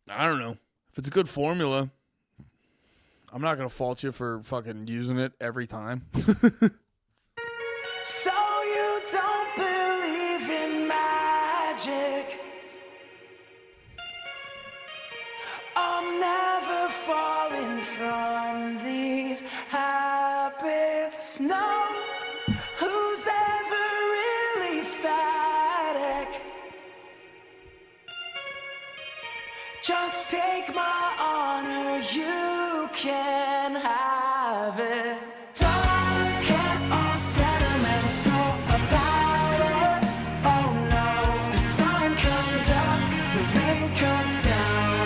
A: I don't know. If it's a good formula, I'm not going to fault you for fucking using it every time.
B: So you don't believe in magic? I'm never falling from these habits. No, who's ever really static? Just take my honor, you can have it. Don't get all sentimental about it. Oh no, the sun comes up, the rain comes down.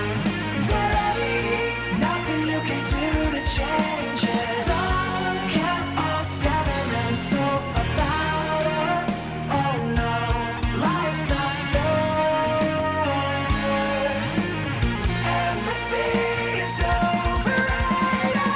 B: There ain't nothing you can do to change it. Don't get all sentimental about it. Oh no, life's not fair. Empathy is overrated.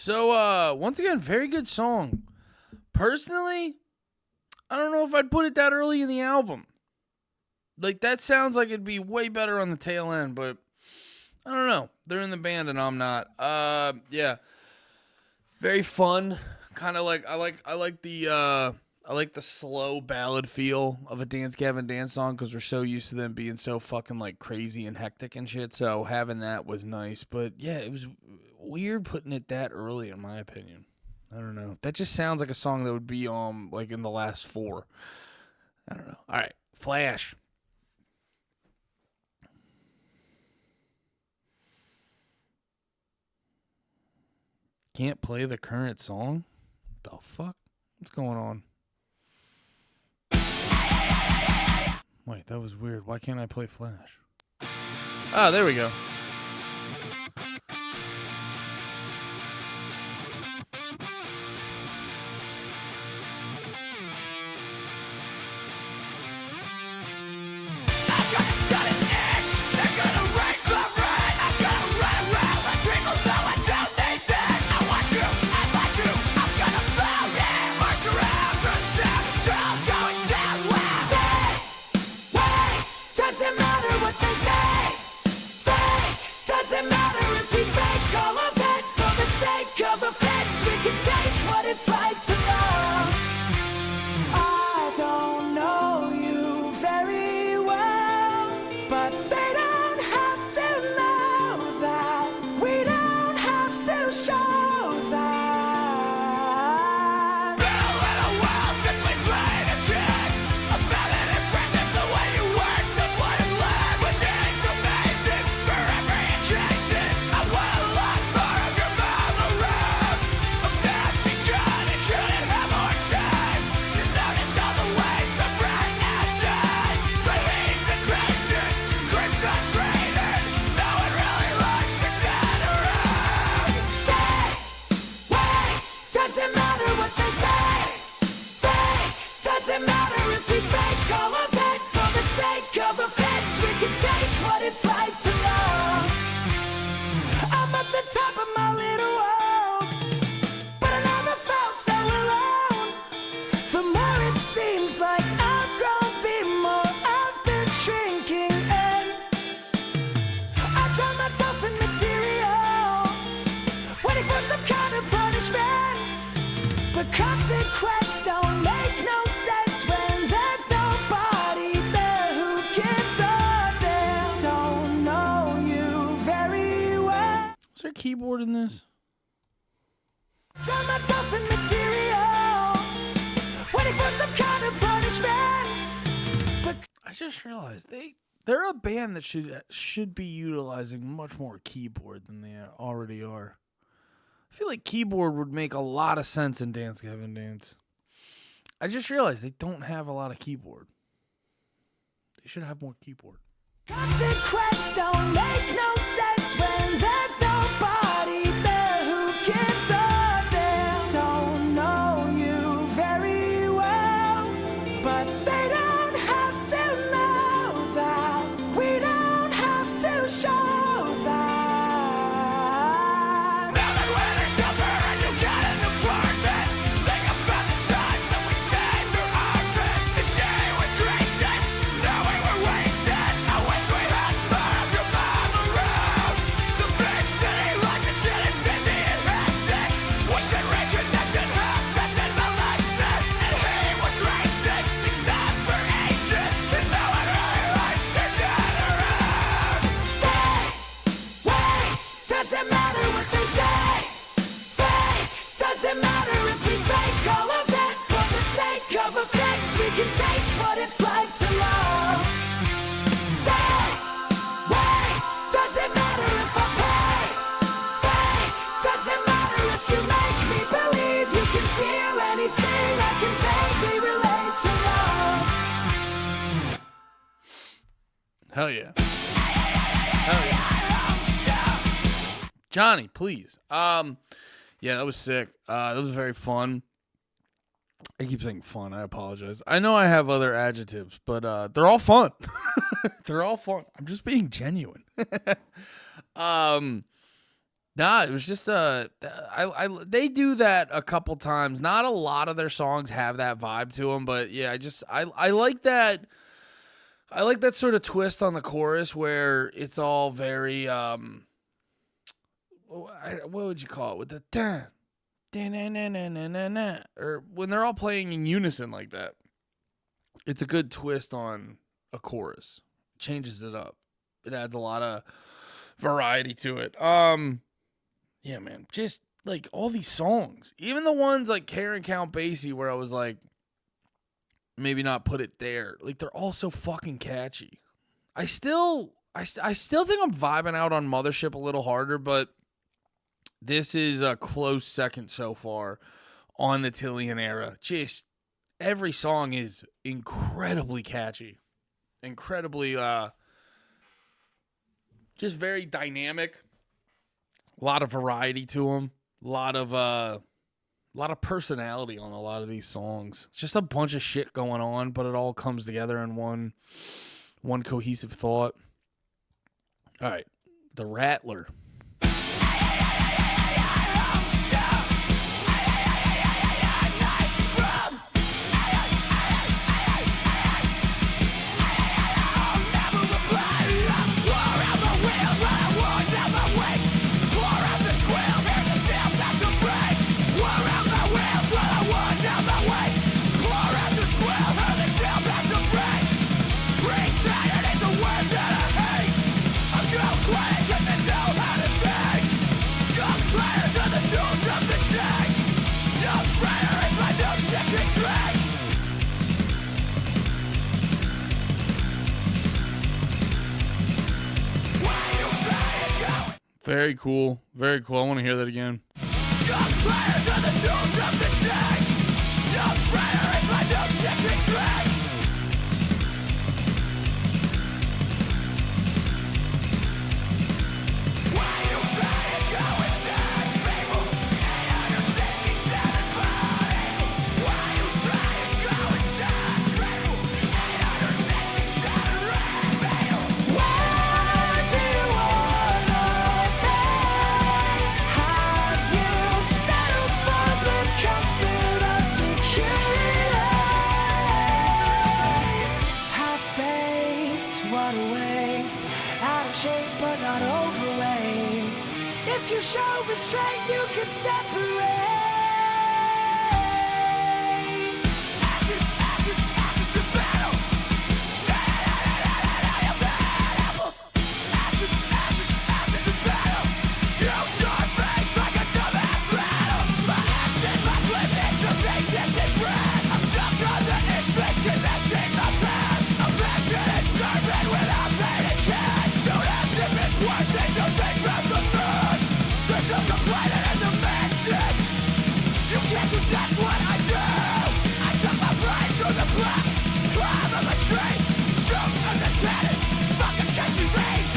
A: So, once again, very good song. Personally, I don't know if I'd put it that early in the album. Like, that sounds like it'd be way better on the tail end, but I don't know. They're in the band and I'm not. Yeah. Very fun. Kind of like, I like the slow ballad feel of a Dance Gavin Dance song because we're so used to them being so fucking like crazy and hectic and shit. So having that was nice. But yeah, it was weird putting it that early in my opinion. I don't know. That just sounds like a song that would be like in the last 4. I don't know. All right, Flash. Can't play the current song? The fuck? What's going on? Wait, that was weird. Why can't I play Flash? Ah, there we go.
B: It's like to love. I don't know you very well, but they don't have to know that. We don't have to show that. Been a little while since we played as kids. I found it impressive the way you work, that's what it led. Was it's amazing for every occasion. I want a lot more of your mom around. I'm sad she's gone and couldn't have more time to notice all the ways of bright assets. But he's a patient, grips not graded. No one really likes to turn around. Stay, wait, doesn't matter what they say. Fake, doesn't matter if we fake all of it. For the sake of effects, we can taste what it's like to love. I'm at the top of my little world, but I never felt so alone. The more it seems like I've grown, the more I've been shrinking in. I drown myself in material, waiting for some kind of punishment. But consequence don't make no sense when there's nobody there who gives a damn. Don't know you very well.
A: Is there a keyboard in this?
B: Drown myself in material, waiting for some kind of punishment. But
A: I just realized they're a band that should be utilizing much more keyboard than they already are. I feel like keyboard would make a lot of sense in Dance Gavin Dance. I just realized they don't have a lot of keyboard. They should have more keyboard.
B: consequence don't make no sense when there's nobody there who gives a damn. Don't know you very well, but they don't have to know that. We don't have to show that. Now that weather shelter and you got an apartment, think about the times that we saved our orphans. The shade was gracious, now we were wasted. I wish we had more of your mom around. The big city life is getting busy and hectic. We should reconnect and have sex in the Lexus. And he was racist, except for Asians. And no one really likes to turn around. Stay, wait, doesn't matter what they say. Fake, doesn't matter if we fake all of it. For the sake of effects, we can taste what it's like to love. Stay, wait, doesn't matter if I pay. Fake, doesn't matter if you make me believe you can feel anything. I can vaguely relate to love.
A: Hell yeah. Hell yeah. Johnny, please. Yeah, that was sick. That was very fun. I keep saying fun. I apologize. I know I have other adjectives, but they're all fun. They're all fun. I'm just being genuine. Nah, it was just they do that a couple times. Not a lot of their songs have that vibe to them, but yeah, I like that. I like that sort of twist on the chorus where it's all very what would you call it with the dun, dun, dun, dun, dun, dun, dun, dun, or when they're all playing in unison like that. It's a good twist on a chorus. Changes it up. It adds a lot of variety to it. Yeah, man, just like all these songs, even the ones like Karen Count Basie, where I was like, maybe not put it there. Like they're all so fucking catchy. I still think I'm vibing out on Mothership a little harder, but this is a close second so far on the Tillian era. Just every song is incredibly catchy, incredibly just very dynamic. A lot of variety to them. A lot of personality on a lot of these songs. It's just a bunch of shit going on, but it all comes together in one cohesive thought. All right, The Rattler. Very cool. Very cool. I want to hear that again.
B: Show restraint, you can separate. Ashes, ashes, ashes in battle. Apples. Ashes, ashes, ashes in battle. You show your face like a dumbass rattle. My action, my blip is a rejected breath. I'm stuck on the isthmus, connecting my past. I'm passionate, servant without pain and cash. Don't ask if it's worth it, don't think about the moon. There's no complaining in the mansion. You can't do just what I do. I suck my brain through the black. Climb up a tree. Shoot at the cannon. Fucking Casey Reeds.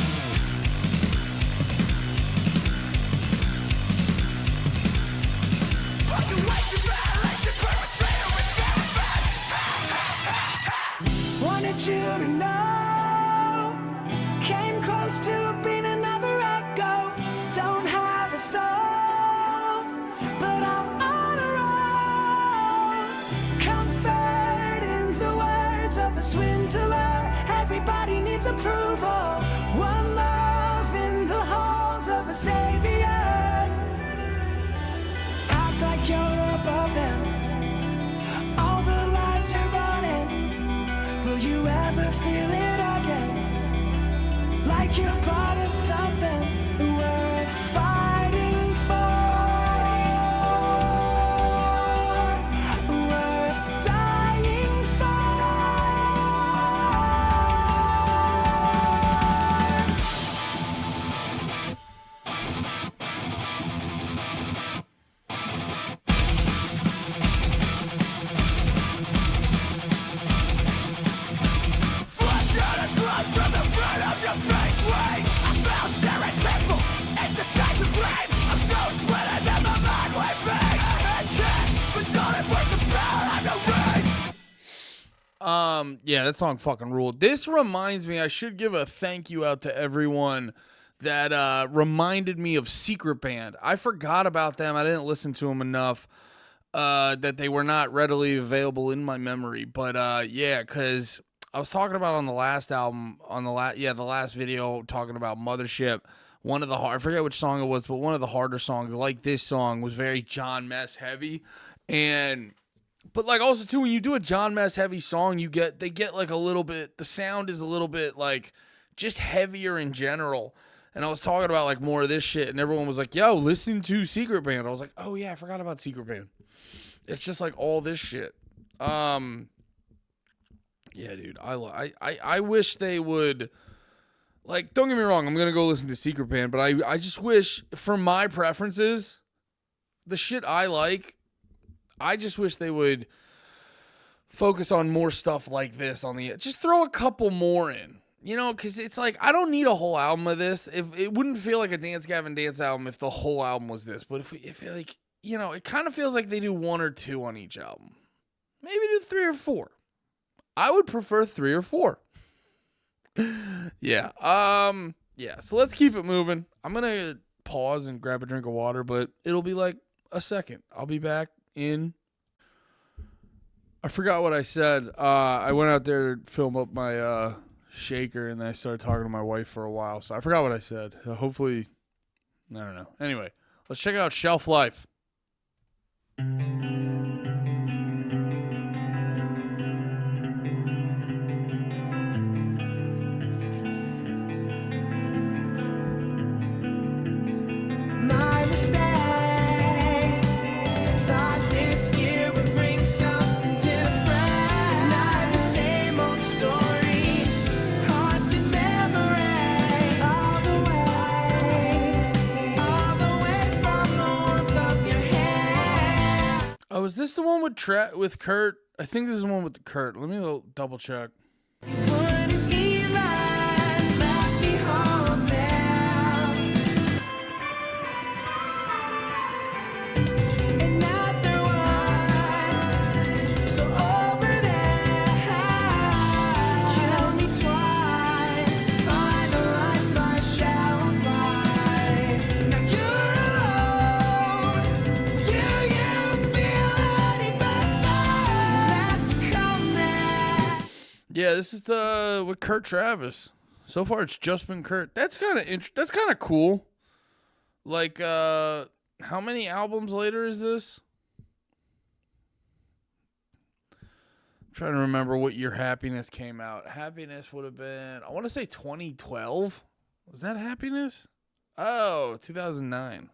B: Punctuation, violation, perpetrator is very bad. Wanted you to know. Came close to being another echo. Don't have a soul, but I'm on a roll. Comfort in the words of a swindler. Everybody needs approval. One love in the halls of a savior. Act like you're above them. All the lies you're running. Will you ever feel it again? Like you're part of something worth fighting for, worth dying for. Flush out and blood from the front of your face. Wait, I smell serious people. It's the size of blame. I'm so split that my mind went big. And cash was only for some sound on the ring.
A: Yeah, that song fucking ruled. This reminds me, I should give a thank you out to everyone that reminded me of Secret Band. I forgot about them. I didn't listen to them enough that they were not readily available in my memory. But yeah, because I was talking about on the last album, the last video, talking about Mothership. One of the I forget which song it was, but one of the harder songs, like this song, was very John Mess heavy. But like also too, when you do a John Mess heavy song, they get like a little bit, the sound is a little bit like just heavier in general. And I was talking about like more of this shit, and everyone was like, yo, listen to Secret Band. I was like, oh yeah, I forgot about Secret Band. It's just like all this shit. Yeah, dude, I wish they would. Like, don't get me wrong, I'm going to go listen to Secret Band, but I just wish, for my preferences, the shit I like, I just wish they would focus on more stuff like this on the... Just throw a couple more in, you know, because it's like, I don't need a whole album of this. If it wouldn't feel like a Dance Gavin Dance album if the whole album was this, but if like, you know, it kind of feels like they do 1 or 2 on each album. Maybe do 3 or 4. I would prefer 3 or 4. Yeah. Yeah. So let's keep it moving. I'm going to pause and grab a drink of water, but it'll be like a second. I'll be back in. I forgot what I said. I went out there to film up my shaker, and then I started talking to my wife for a while. So I forgot what I said. Hopefully, I don't know. Anyway, let's check out Shelf Life.
B: My mistake. Thought this year would bring something different. Not the same old story. Haunted memory. All the way from the warmth of your hand.
A: Oh, is this the one with Kurt? I think this is the one with Kurt. Let me go double check.
B: Wouldn't even let me home now. Another one, so over there. Kill me twice, finalize my shelf life. Now you're alone. Do you feel any better? Left to come back.
A: Yeah, this is with Kurt Travis. So far, it's just been Kurt. That's kind of cool. Like, how many albums later is this? I'm trying to remember what year Happiness came out. Happiness would have been, I want to say 2012. Was that Happiness? Oh, 2009.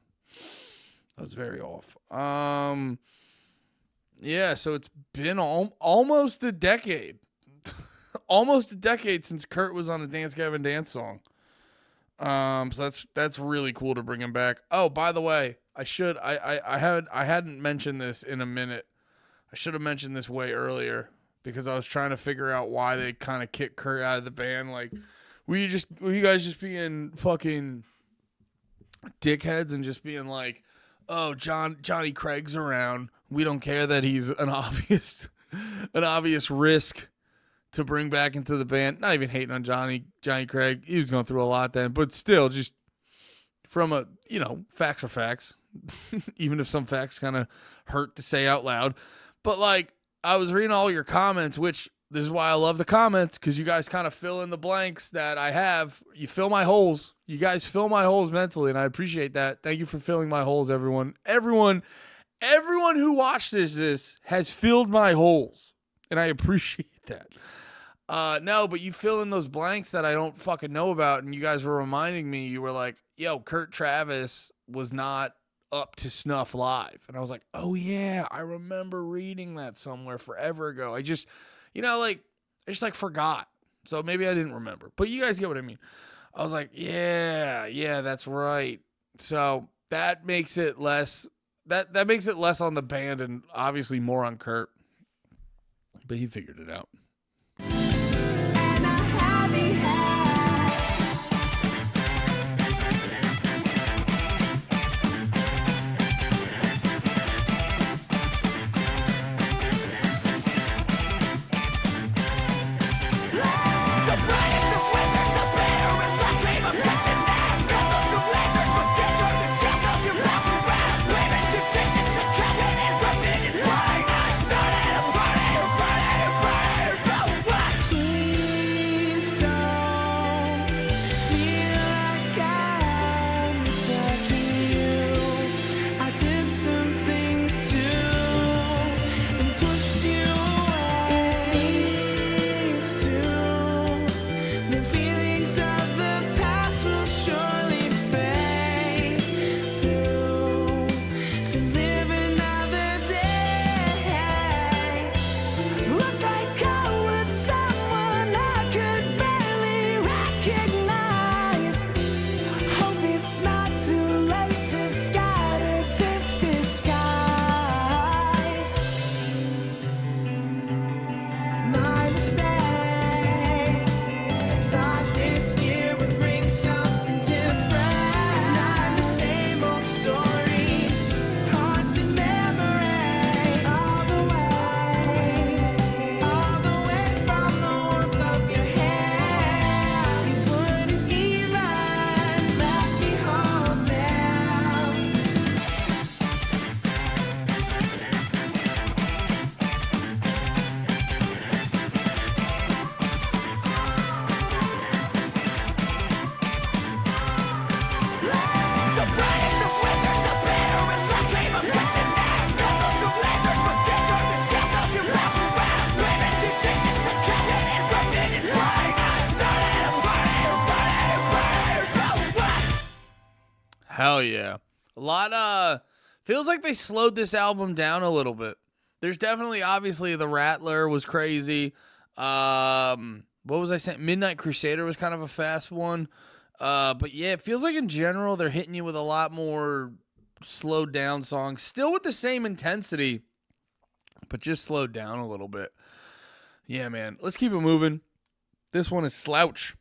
A: That was very off. Yeah, so it's been almost a decade. Almost a decade since Kurt was on a Dance Gavin Dance song. So that's really cool to bring him back. Oh, by the way, I hadn't mentioned this in a minute. I should have mentioned this way earlier because I was trying to figure out why they kind of kicked Kurt out of the band. Like, were you guys just being fucking dickheads and just being like, oh, Johnny Craig's around. We don't care that he's an obvious risk to bring back into the band. Not even hating on Johnny Craig. He was going through a lot then, but still, just from facts are facts. Even if some facts kind of hurt to say out loud. But like, I was reading all your comments, which this is why I love the comments, because you guys kind of fill in the blanks that I have. You fill my holes. You guys fill my holes mentally, and I appreciate that. Thank you for filling my holes, everyone. Everyone who watched this has filled my holes, and I appreciate that. No, but you fill in those blanks that I don't fucking know about, and you guys were reminding me, you were like, yo, Kurt Travis was not up to snuff live. And I was like, oh yeah, I remember reading that somewhere forever ago. I just forgot. So maybe I didn't remember, but you guys get what I mean. I was like, yeah, that's right. So that makes it less, that makes it less on the band and obviously more on Kurt, but he figured it out.
B: And a happy head. The brightest of wizards, the better with black dream of kissing them. brightest of wizards, a better and lucky, but listen there. Missiles from lasers, mosquitoes turn the scalpel to wrap around. Babies keep vicious and counted and rusted and burning. I started a party, no one.
A: Hell yeah. A lot, feels like they slowed this album down a little bit. There's definitely, obviously, The Rattler was crazy. What was I saying? Midnight Crusader was kind of a fast one. But yeah, it feels like in general they're hitting you with a lot more slowed down songs. Still with the same intensity, but just slowed down a little bit. Yeah, man. Let's keep it moving. This one is Slouch.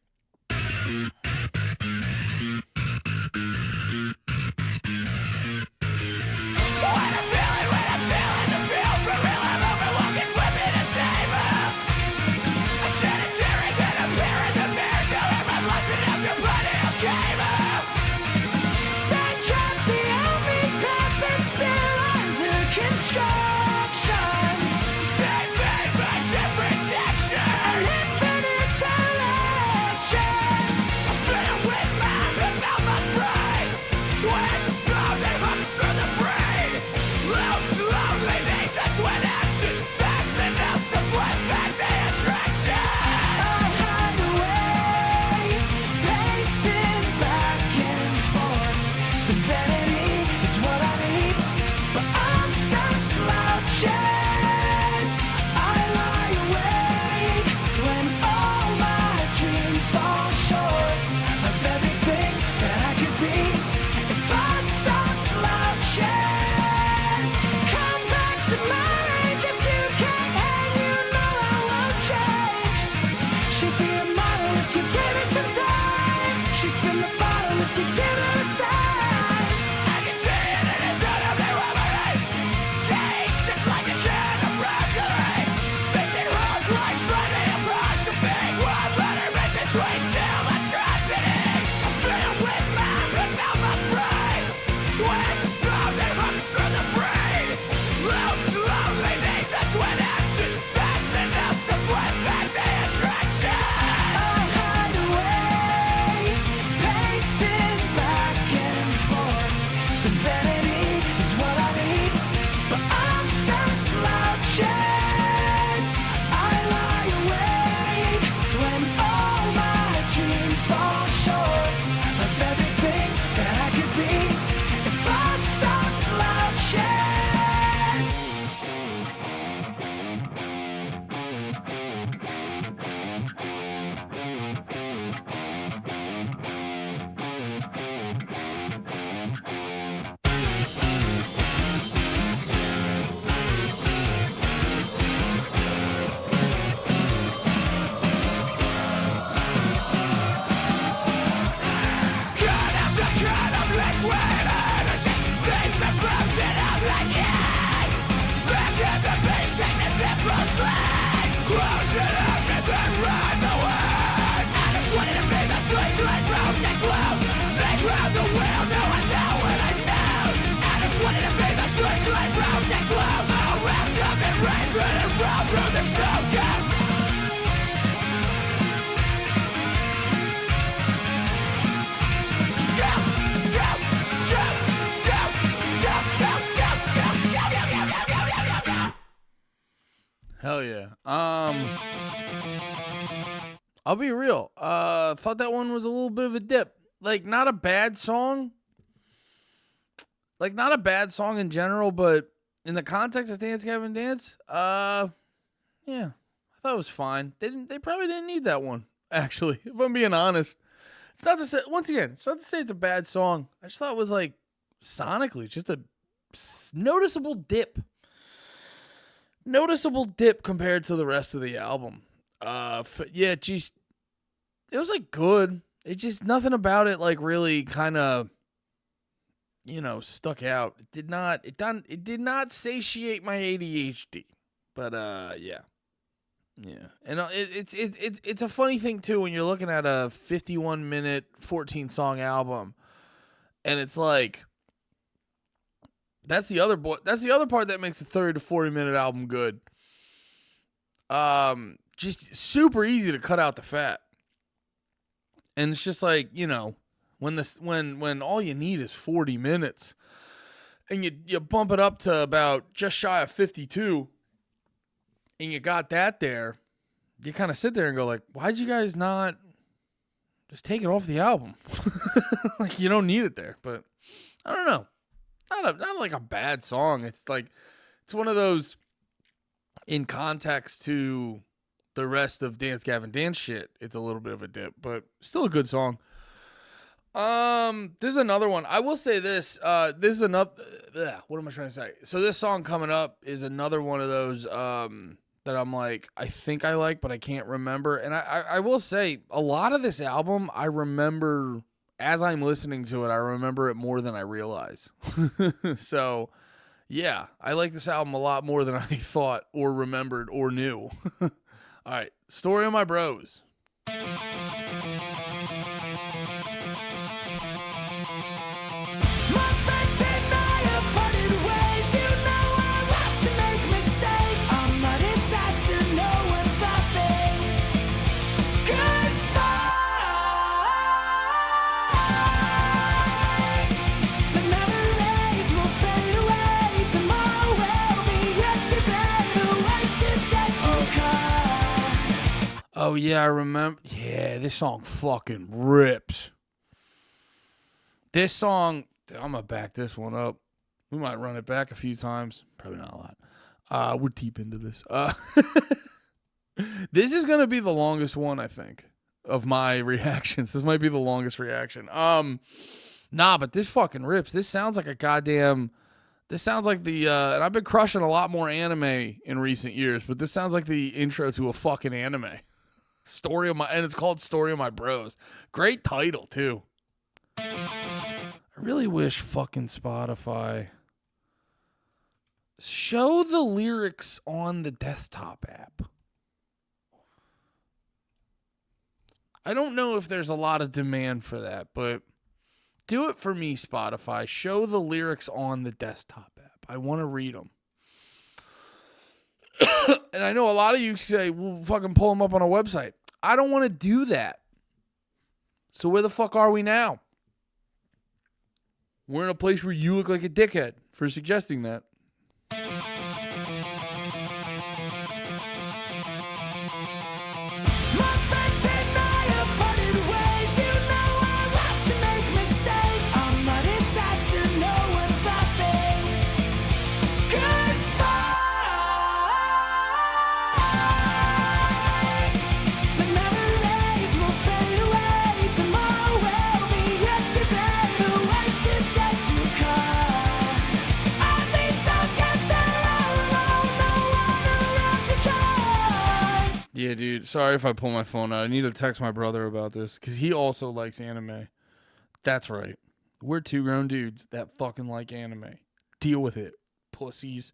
A: Hell yeah. I'll be real. Thought that one was a little bit of a dip. Like, not a bad song. Like, not a bad song in general, but in the context of Dance Gavin Dance, yeah, I thought it was fine. They probably didn't need that one, actually, if I'm being honest. It's not to say, once again, it's not to say it's a bad song. I just thought it was, like, sonically, just a noticeable dip. Noticeable dip compared to the rest of the album. Yeah, geez, it was, like, good. It just, nothing about it, like, really kind of, you know, stuck out. It did not satiate my ADHD. But, yeah. Yeah. And it's a funny thing, too, when you're looking at a 51-minute, 14-song album, and it's like, that's the other part that makes a 30 to 40-minute album good. Just super easy to cut out the fat. And it's just like, you know, when all you need is 40 minutes, and you bump it up to about just shy of 52, and you got that there, you kind of sit there and go like, why'd you guys not just take it off the album? Like, you don't need it there. But I don't know. Not like a bad song. It's like, it's one of those, in context to the rest of Dance Gavin Dance shit, it's a little bit of a dip, but still a good song. There's another one. I will say this. This is another. What am I trying to say? So this song coming up is another one of those that I'm like, I think I like, but I can't remember. And I will say, a lot of this album, I remember as I'm listening to it, I remember it more than I realize. So, yeah, I like this album a lot more than I thought or remembered or knew. All right, Story of My Bros.
B: My friends and I have parted ways. You know I love to make mistakes. I'm a disaster, no one's laughing. Goodbye. The memories will fade away. Tomorrow will be yesterday. The waste is yet to come.
A: Oh, yeah, I remember. Yeah, this song fucking rips. This song, I'm going to back this one up. We might run it back a few times. Probably not a lot. We're deep into this. This is going to be the longest one, I think, of my reactions. This might be the longest reaction. Nah, but this fucking rips. This sounds like a goddamn... This sounds like the... and I've been crushing a lot more anime in recent years, but this sounds like the intro to a fucking anime. And it's called Story of My Bros. Great title, too. I really wish fucking Spotify show the lyrics on the desktop app. I don't know if there's a lot of demand for that, but do it for me, Spotify. Show the lyrics on the desktop app. I want to read them. And I know a lot of you say, well, fucking pull them up on a website. I don't want to do that. So where the fuck are we now? We're in a place where you look like a dickhead for suggesting that.
B: My friends and I have parted ways. You know I love to make mistakes. I'm a disaster, no one's laughing. Goodbye. The memories will fade away. Tomorrow will be yesterday. The waste is yet to come. At least I'll get there alone. No one around to try.
A: Yeah, dude. Sorry if I pull my phone out. I need to text my brother about this because he also likes anime. That's right. We're two grown dudes that fucking like anime. Deal with it, pussies.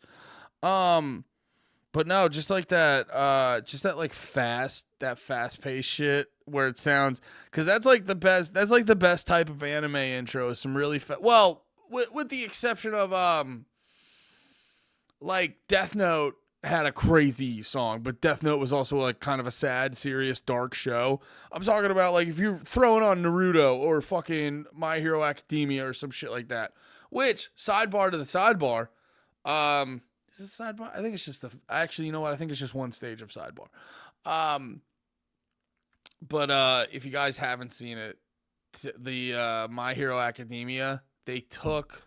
A: But no, just like that, just that like fast paced shit where it sounds, because that's like the best. That's like the best type of anime intro. Some really well, with the exception of like Death Note had a crazy song, but Death Note was also like kind of a sad, serious, dark show. I'm talking about like if you're throwing on Naruto or fucking My Hero Academia or some shit like that. Which, sidebar to the sidebar, is this a sidebar? I think it's just actually, you know what? I think it's just one stage of sidebar. But if you guys haven't seen it, the My Hero Academia, they took,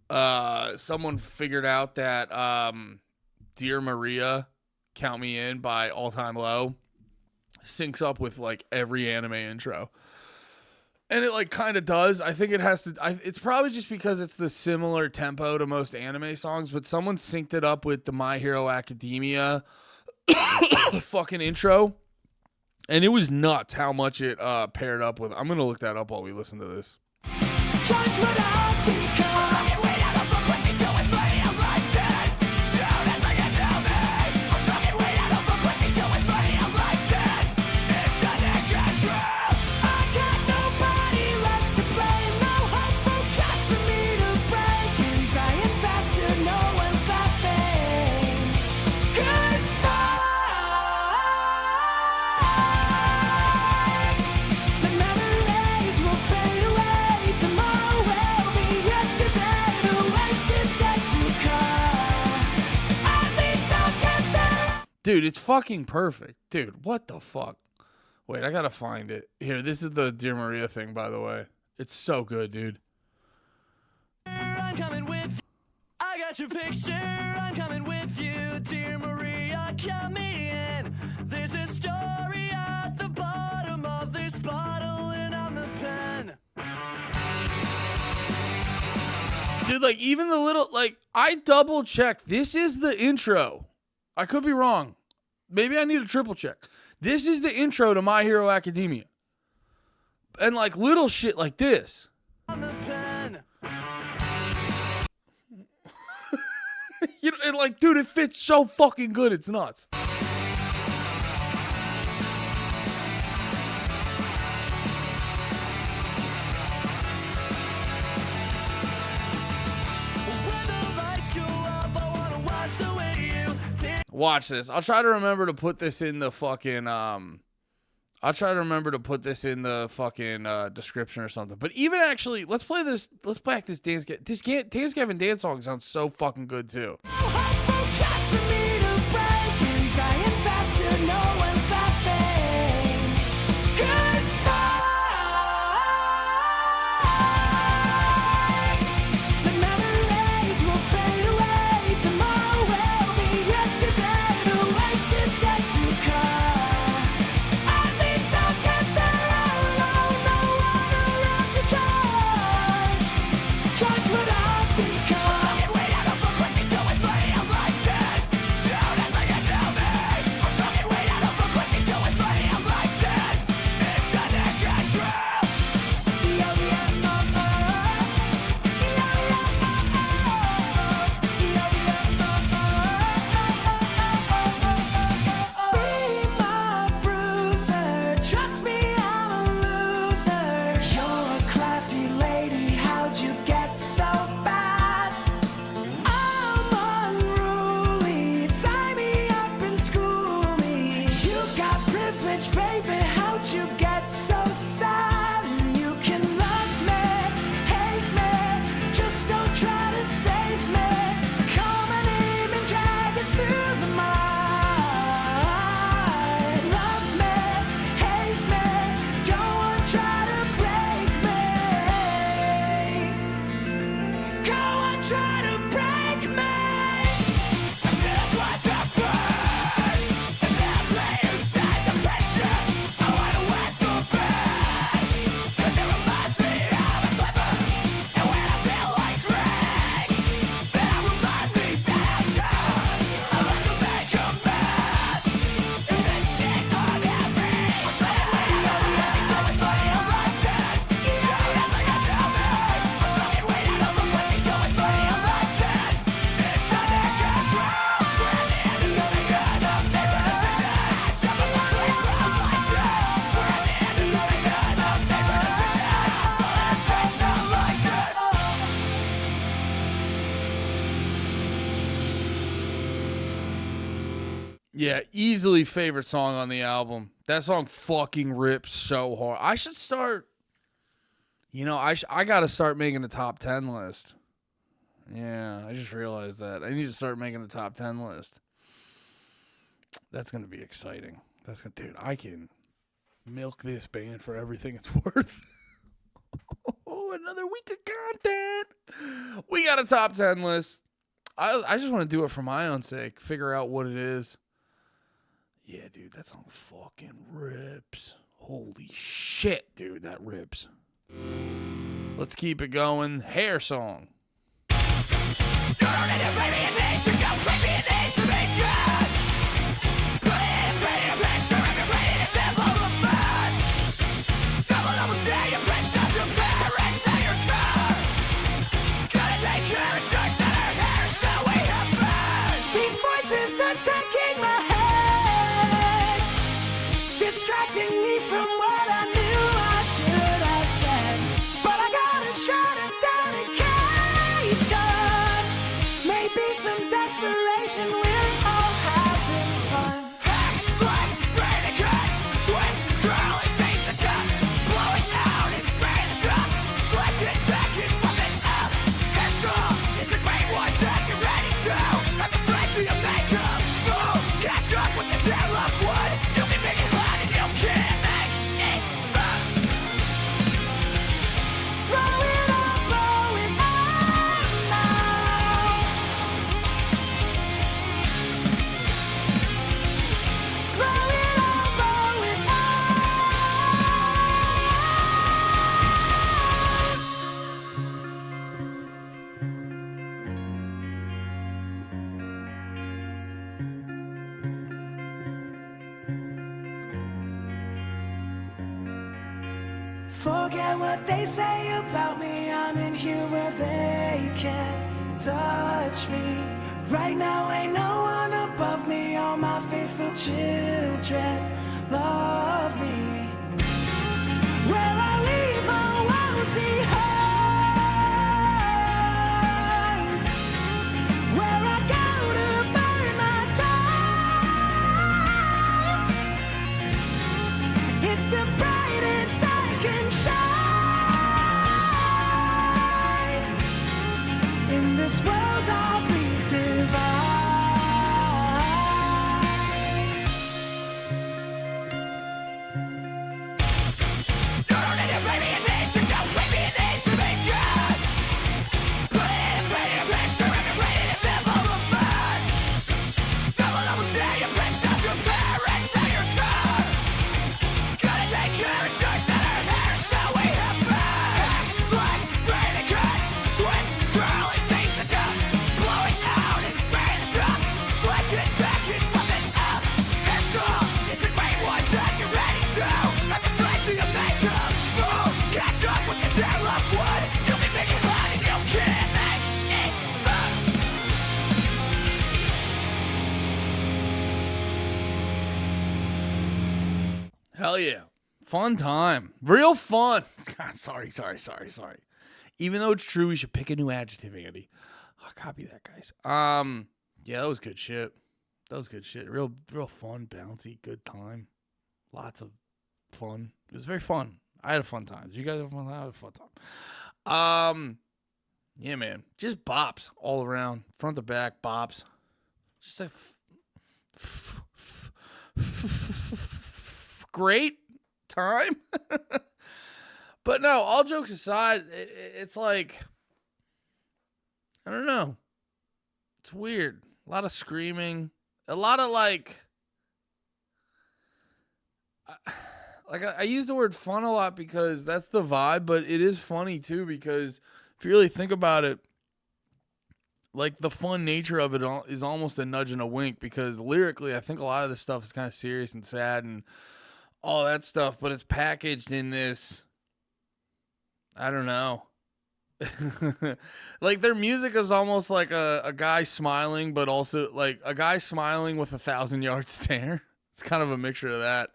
A: someone figured out that Dear Maria, Count Me In by All Time Low syncs up with like every anime intro. And it like kind of does. I think it has to. It's probably just because it's the similar tempo to most anime songs, but someone synced it up with the My Hero Academia fucking intro. And it was nuts how much it paired up with. I'm going to look that up while we listen to this.
B: Change what I've become. I got nobody left to blame. No hope for just for me to break. And dying faster, no one's laughing. Goodbye. The memories will fade
A: Dude, it's fucking perfect. Dude, what the fuck? Wait, I gotta find it. Here, this is the Dear Maria thing, by the way. It's so good, dude.
B: I'm coming with you. I got your picture. I'm coming with you, dear Maria. Count me in. There's a story at the bottom of this bottle, and I'm the pen.
A: Dude, like, even the little, like, I double checked. This is the intro. I could be wrong. Maybe I need a triple check. This is the intro to My Hero Academia. And, like, little shit like this.
B: I'm the pen.
A: You know, and, like, dude, it fits so fucking good. It's nuts.
B: When the lights go up, I wanna watch the way you dance.
A: Watch this. I'll try to remember to put this in the fucking, I'll try to remember to put this in the fucking description or something. But even actually, let's play this. Let's back this Dance Gavin dance song sounds so fucking good too.
B: Hopeful just for me to break in, trying faster, no one's laughing. Goodbye. The memories will fade away. Tomorrow will be yesterday. The waste is yet to come. At least I'll get there alone. No one around to judge. Judge what I've become. I'm way out of a pussy filled with money. I'm like this. Don't act like you know me. I'm fucking way out of a pussy filled with money. I'm like this. It's under control. Yo, yo, oh, oh. Yo, yo, oh, oh. Yo, yo, oh, oh. Be my bruiser. Trust me, I'm a loser. You're a classy lady. How'd you get so bad? I'm unruly. Tie me up and school me. You've got privilege, baby. How'd you get so sad? You can love me, hate me, just don't try to save me. Call my name and drag it through the mud. Love me, hate me, go on, try to break me. Go on, try to break me. I said I was a bird, and then I play inside the pressure. I wanna wet the bed, 'cause it reminds me I'm a slipper. And when I feel like Greg, then I remind me that I'm drunk. I like to make a mess, and then shit on every side. I'm pussy filled with money, I'm like this. Don't act like you know me. I'm fucking way out of a pussy filled with money, I'm like this. It's under control. We're the illusion of paper decisions. Jump on the screen, I'm like this. We're the illusion of paper decisions. Falling and taste, I'm like this.
A: Yeah, easily favorite song on the album. That song fucking rips so hard. I should start. You know, I gotta start making a top 10 list. Yeah, I just realized that. I need to start making a top 10 list. That's gonna be exciting. Dude, I can milk this band for everything it's worth. Oh, another week of content. We got a top 10 list. I just want to do it for my own sake. Figure out what it is. Yeah, dude, that song fucking rips. Holy shit, dude, that rips. Let's keep it going. Hair song.
B: You don't need to play me, it needs to go crazy, it needs to be good. Put it in, play your picture, if you're ready to sample the first. Double say you pressed up your parents, now your car. Gotta take care of choice that our hair, so we have burned. These voices are taking my head, distracting me from what I knew I should have said. But I gotta shut it down in case. Maybe some desperation Forget what they say about me. I'm in here where they can't touch me. Right now ain't no one above me. All my faithful children love me. Where I leave my woes behind. Where I go to burn my time. It's the brightest I can shine. In this world I'll breathe divine. You don't need to blame me, it needs to go with me, it needs to be good. Put it in play, a picture, and you're ready to simple reverse. Double say you pissed off your parents, now you're good. Gotta take care of choice that are there, so we have fun. Hack, slash, brain and cut, twist, curl, and taste the tough. Blow it out and spray the stuff. Slip it back and flip it up. Hair strong, it's a great one time you're ready to. I'm the flight to your makeup. Move, catch up with the tail of wood. You can make it hot and you can't make it fun.
A: Hell yeah. Fun time. Real fun. God, sorry. Even though it's true, we should pick a new adjective, Andy. Oh, copy that, guys. Yeah, that was good shit. Real fun, bouncy, good time. Lots of fun. It was very fun. I had a fun time. Did you guys have a fun time? I had a fun time. Yeah, man. Just bops all around. Front to back, bops. Just like great time. But no, all jokes aside, it's like, I don't know. It's weird. A lot of screaming. A lot of like I use the word fun a lot because that's the vibe, but it is funny too because if you really think about it, like the fun nature of it is almost a nudge and a wink because lyrically, I think a lot of this stuff is kind of serious and sad and all that stuff, but it's packaged in this, I don't know. Like their music is almost like a guy smiling, but also like a guy smiling with 1,000-yard stare. It's kind of a mixture of that.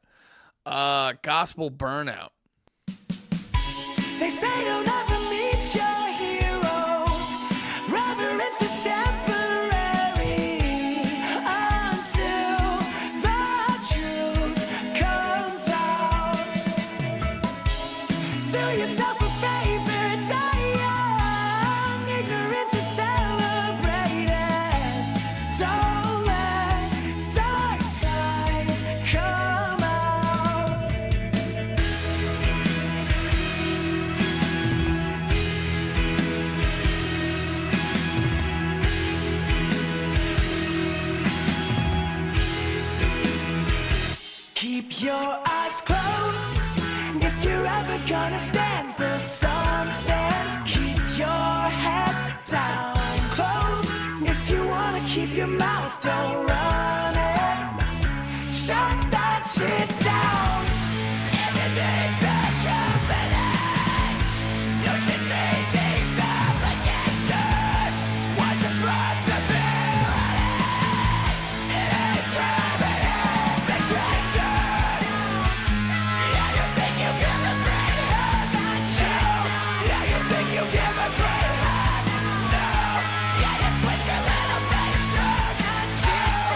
A: Gospel burnout.
B: They say you'll never meet your heroes. Reverence is temporary until the truth comes out. Do yourself a favor, die young. Ignorance is celebrated. Don't let dark sides come out. Keep your eyes closed if you're ever gonna stand for something. Keep your head down closed if you wanna keep your mouth, don't run it. Shut that shit down. If it needs a company, you should make these obligations. What's responsibility? It ain't permanent vacation. Yeah, you think you give a great hug? No. Yeah, you think you give a great hug? No. Yeah, you switch your little face. Oh,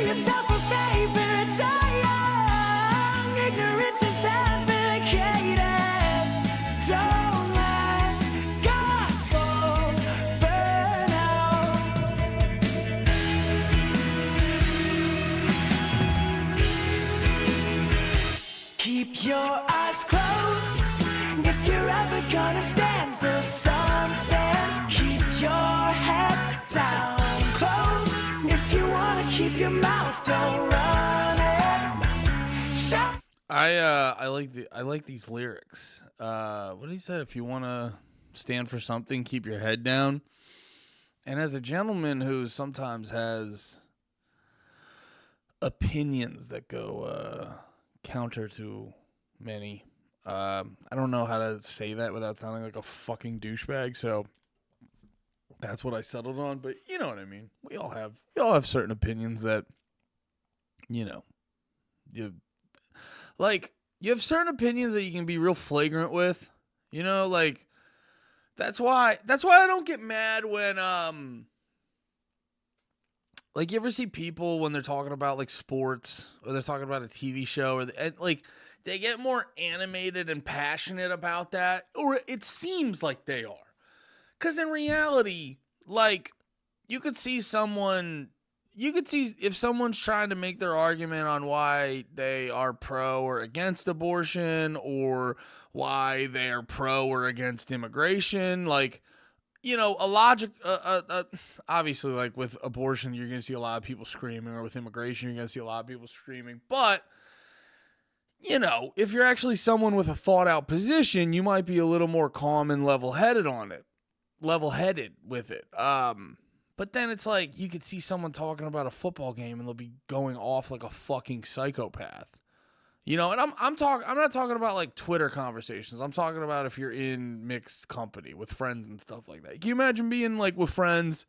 B: yourself a favor, die young. Ignorance is advocated. Don't let gospel burn out. Keep your eyes closed if you're ever gonna stand for something. Keep your head down closed if you wanna keep your mouth, don't run it. Shut
A: I like these lyrics. What did he say? If you want to stand for something, keep your head down. And as a gentleman who sometimes has opinions that go counter to many, I don't know how to say that without sounding like a fucking douchebag. So that's what I settled on. But you know what I mean. We all have certain opinions that, you know, you have certain opinions that you can be real flagrant with, you know, like that's why I don't get mad when like you ever see people when they're talking about like sports or they're talking about a TV show or like they get more animated and passionate about that, or it seems like they are. 'Cause in reality, like you could see if someone's trying to make their argument on why they are pro or against abortion or why they are pro or against immigration. Like, you know, a logic, obviously, like with abortion, you're going to see a lot of people screaming, or with immigration, you're going to see a lot of people screaming. But, you know, if you're actually someone with a thought out position, you might be a little more calm and level-headed with it. But then it's like you could see someone talking about a football game and they'll be going off like a fucking psychopath. You know, and I'm not talking about like Twitter conversations. I'm talking about if you're in mixed company with friends and stuff like that. Can you imagine being like with friends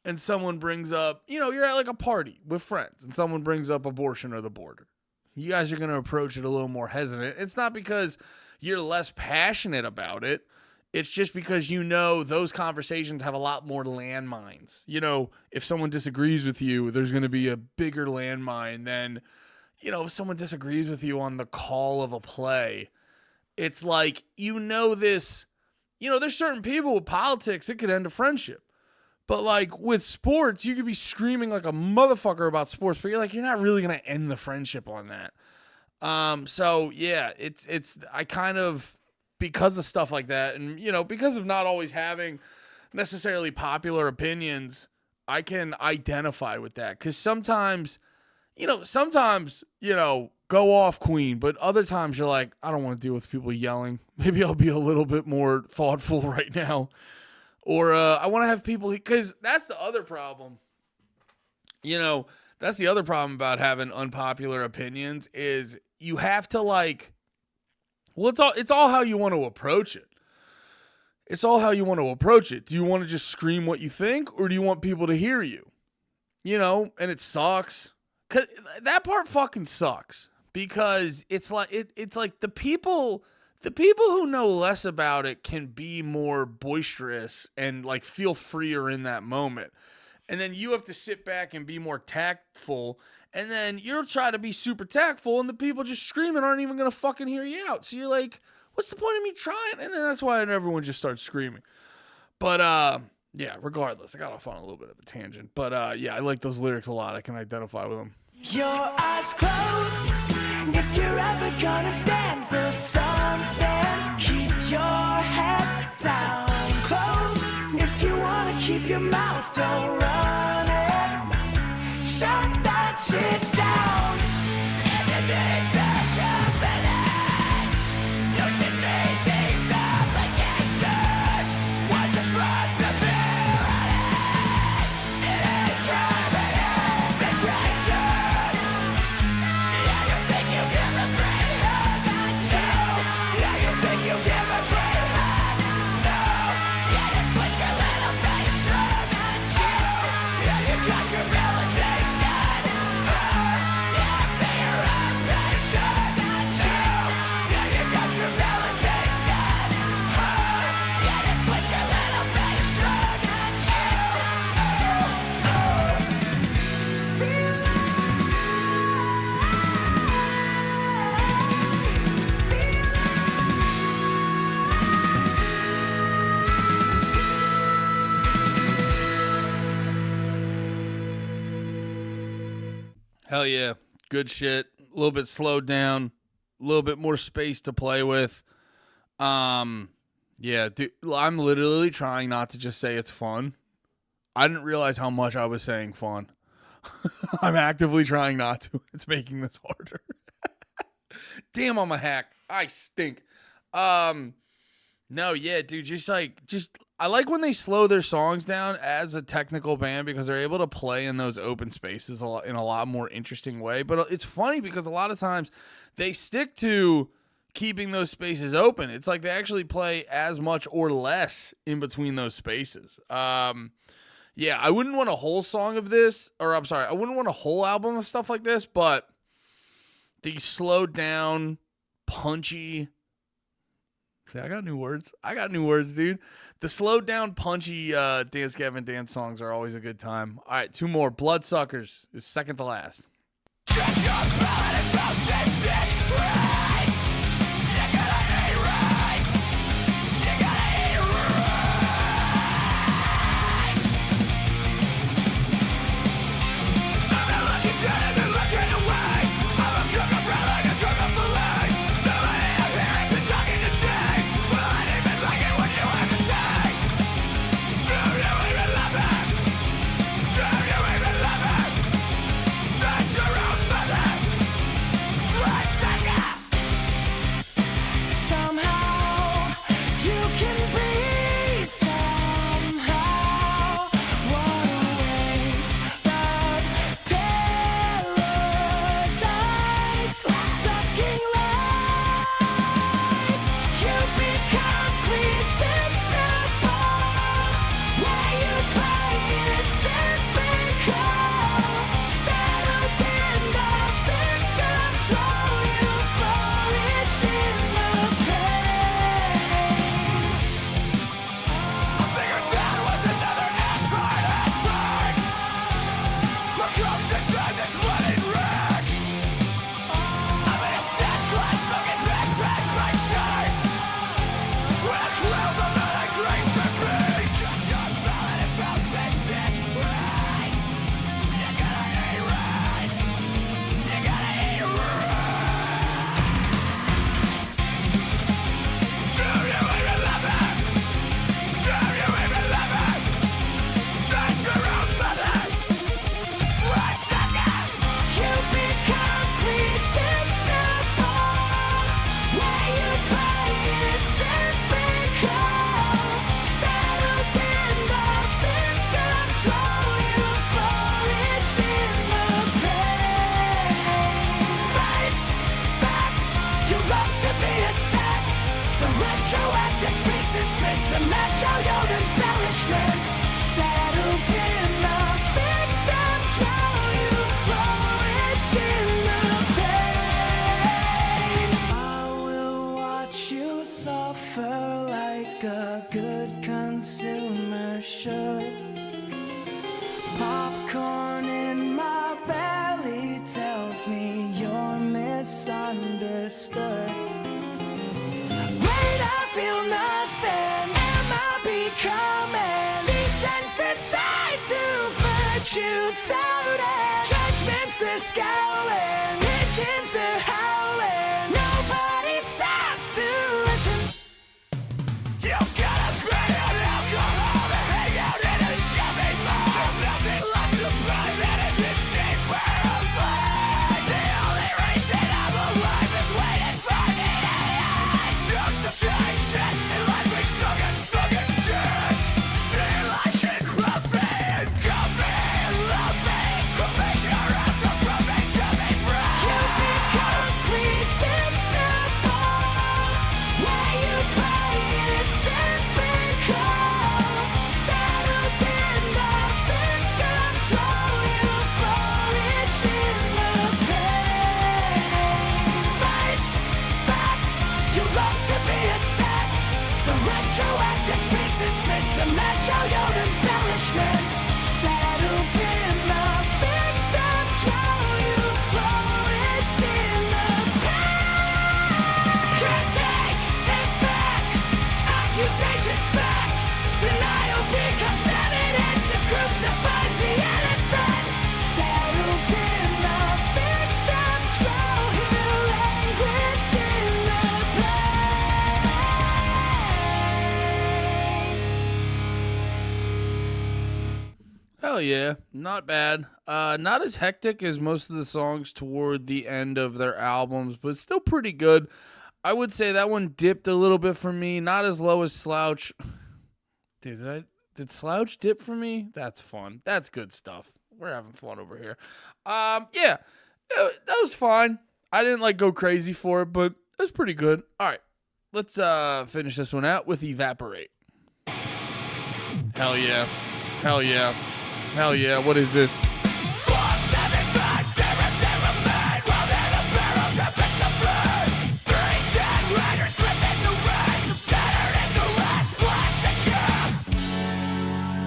A: and someone brings up, you know, you're at like a party with friends and someone brings up abortion or the border. You guys are going to approach it a little more hesitant. It's not because you're less passionate about it. It's just because, you know, those conversations have a lot more landmines. You know, if someone disagrees with you, there's going to be a bigger landmine than, you know, if someone disagrees with you on the call of a play. It's like, you know, there's certain people with politics, it could end a friendship. But like with sports, you could be screaming like a motherfucker about sports, but you're not really going to end the friendship on that. So yeah, I kind of, because of stuff like that, and, you know, because of not always having necessarily popular opinions, I can identify with that. Because sometimes, you know, go off, queen, but other times you're like, I don't want to deal with people yelling. Maybe I'll be a little bit more thoughtful right now. Or I want to have people, because that's the other problem. You know, that's the other problem about having unpopular opinions is you have to like, well, it's all how you want to approach it. It's all how you want to approach it. Do you want to just scream what you think, or do you want people to hear you? You know, and it sucks. 'Cause that part fucking sucks, because it's like the people who know less about it can be more boisterous and like feel freer in that moment. And then you have to sit back and be more tactful. And then you'll try to be super tactful, and the people just screaming aren't even going to fucking hear you out. So you're like, what's the point of me trying? And then that's why everyone just starts screaming. But, yeah, regardless, I got off on a little bit of a tangent. But, yeah, I like those lyrics a lot. I can identify with them.
B: your eyes closed if you're ever gonna stand for something. Keep your head down closed if you wanna keep your mouth, don't run it. Shut that shit down. Everything's happening. You should make these obligations. What's responsibility? It ain't crime, it ain't vibration. Yeah, you think you give a great hug? No. Yeah, you think you give a great hug? No. Yeah, you squish your little face. No.
A: Hell yeah. Good shit. A little bit slowed down. A little bit more space to play with. Yeah, dude, I'm literally trying not to just say it's fun. I didn't realize how much I was saying fun. I'm actively trying not to. It's making this harder. Damn, I'm a hack. I stink. No, yeah, dude, just I like when they slow their songs down as a technical band because they're able to play in those open spaces in a lot more interesting way. But it's funny because a lot of times they stick to keeping those spaces open. It's like they actually play as much or less in between those spaces. Yeah, I wouldn't want a whole song of this, or I'm sorry, I wouldn't want a whole album of stuff like this, but the slowed down, punchy. See, I got new words, dude. The slowed down, punchy Dance Gavin Dance songs are always a good time. All right, two more. Bloodsuckers is second to last.
B: Somehow you can breathe. Somehow, what a waste. But paradise, sucking life. You become predictable. Where you play is typical. Settled in the victim role, you flourish in the pain. I figured that was another iceberg. My coach inside this bloody wreck. I'm in a stats class smoking back my shirt. When I crawl from the grace of peace. You're ballad about this dick right. You gotta eat right. You gotta eat right. Do you even love it? Do you even love it? That's your own mother. What's that guy? You become predictable. Where you play is typical. Settled in the victim role, you flourish in the pain. Face facts, you love to be attacked. The retroactive pieces fit to match all your embellishments. Settled in the victim's role, you flourish in the pain. I will watch you suffer like a good consumer should. Popcorn in my belly tells me you're misunderstood. Wait, I feel nothing. Am I becoming desensitized to virtue touting? Judgments, they're scowling. Pigeons, they're howling. Nobody stops to listen. You gotta pay an alcohol to hang out in a shopping mall. There's nothing left to buy that isn't cheaper or blood. The only reason I'm alive is waiting for me to die. Do some shit and let me suck it dead. See like it grumpy and gumpy and lumpy. Who makes your ass so grumpy to be proud? You become
A: Hell yeah, not bad. Not as hectic as most of the songs toward the end of their albums, but still pretty good. I would say that one dipped a little bit for me, not as low as Slouch. Dude, did Slouch dip for me? That's fun. That's good stuff. We're having fun over here. Yeah, that was fine. I didn't like go crazy for it, but it was pretty good. All right, let's finish this one out with Evaporate. Hell yeah. Hell yeah. Hell yeah. What is this?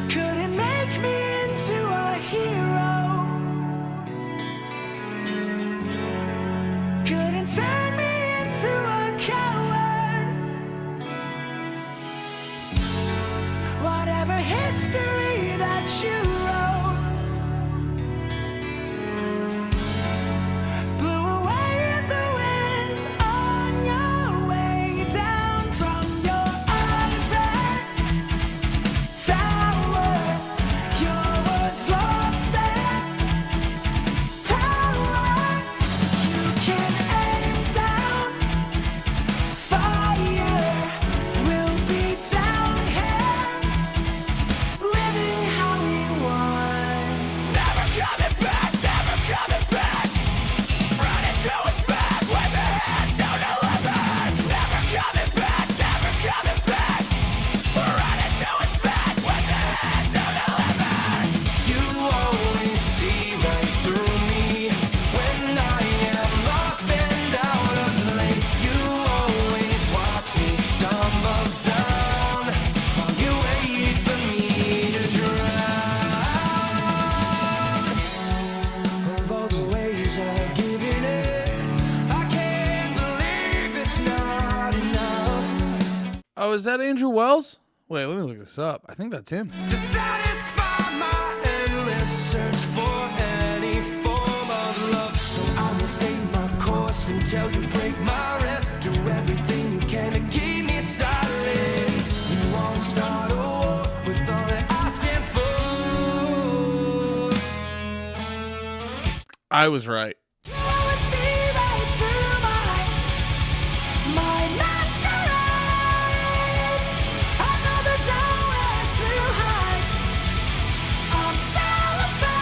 B: Couldn't make me into a hero. Couldn't turn me into a coward. Whatever history that you wrote blew away in the wind on your way down from your Eiffel Tower. Your words lost their power. You can aim down. Fire will be down here, living how we want. Never coming back, never coming back. Run into a smack with the hands down 11. Never coming back, never coming back. Run into a smack with the hands down 11. You always see right through me when I am lost and out of place. You always watch me stumble down while you wait for me to drown. Of all the ways I've given it, I can't believe it's not enough
A: Oh, is that Andrew Wells? Wait, let me look this up. I think that's him.
B: to satisfy my endless search for any form of love. So I will stay my course until you break my rest. Do everything you can to keep me silent. You won't start a war with all that I stand for.
A: I was right.
B: You always see right through my masquerade. I know there's nowhere to hide. I'm cellophane.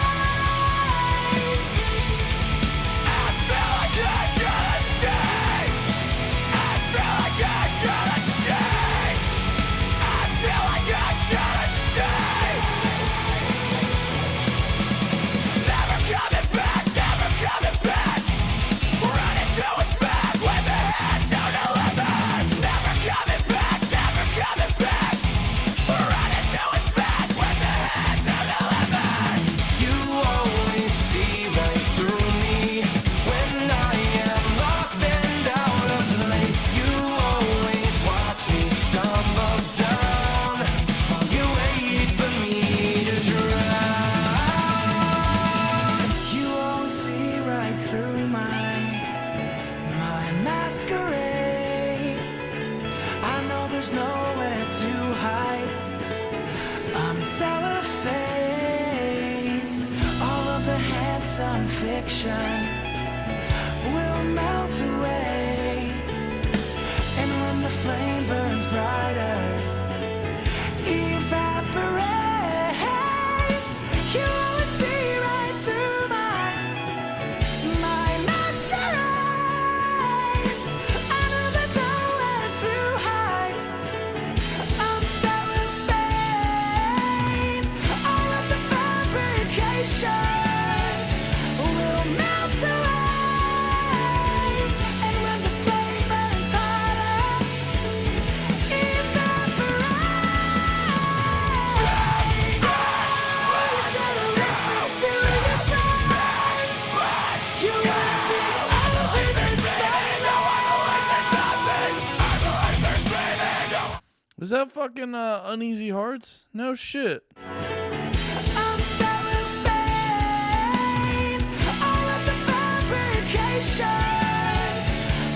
B: I feel like I gotta stay. I feel like I gotta change. I feel like I gotta stay. Never coming back, never coming back. Run into a smack with the hands down 11. Never coming back, never coming back. Run into a smack with the hands down 11. You always see right through me when I am lost and out of place. You always watch me stumble down while you wait for me to drown. You always see right through my masquerade. I know there's nowhere to hide. I'm cellophane. All of the handsome fiction will melt away. And when the flame burns brighter, evaporate. You always see right through my masquerade. I know there's nowhere to hide. I'm cellophane. All of the fabrications will melt away. And when the flame burns hotter,
A: Was that fucking Uneasy Hearts? No shit.
B: I'm cellophane. All of the fabrications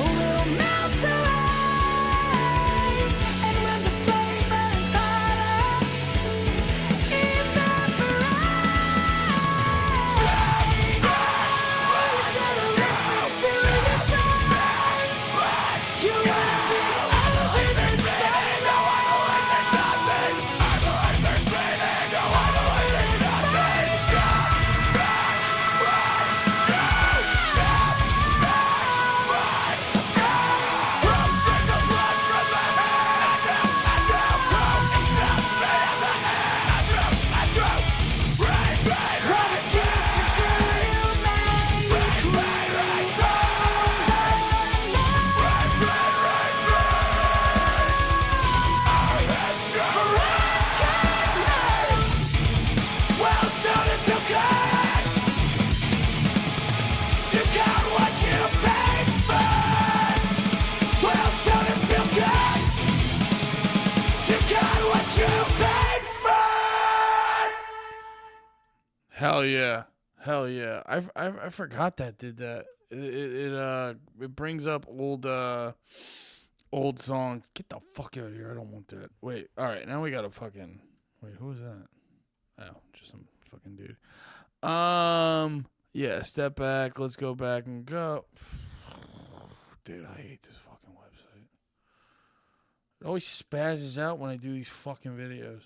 B: will melt away. And when the flame burns hotter, evaporate.
A: Hell yeah. Hell yeah. I forgot that did that. It brings up old songs. Get the fuck out of here. I don't want that. Wait. All right. Now we got to fucking. Wait, who was that? Oh, just some fucking dude. Yeah, step back. Let's go back and go. Dude, I hate this fucking website. It always spazzes out when I do these fucking videos.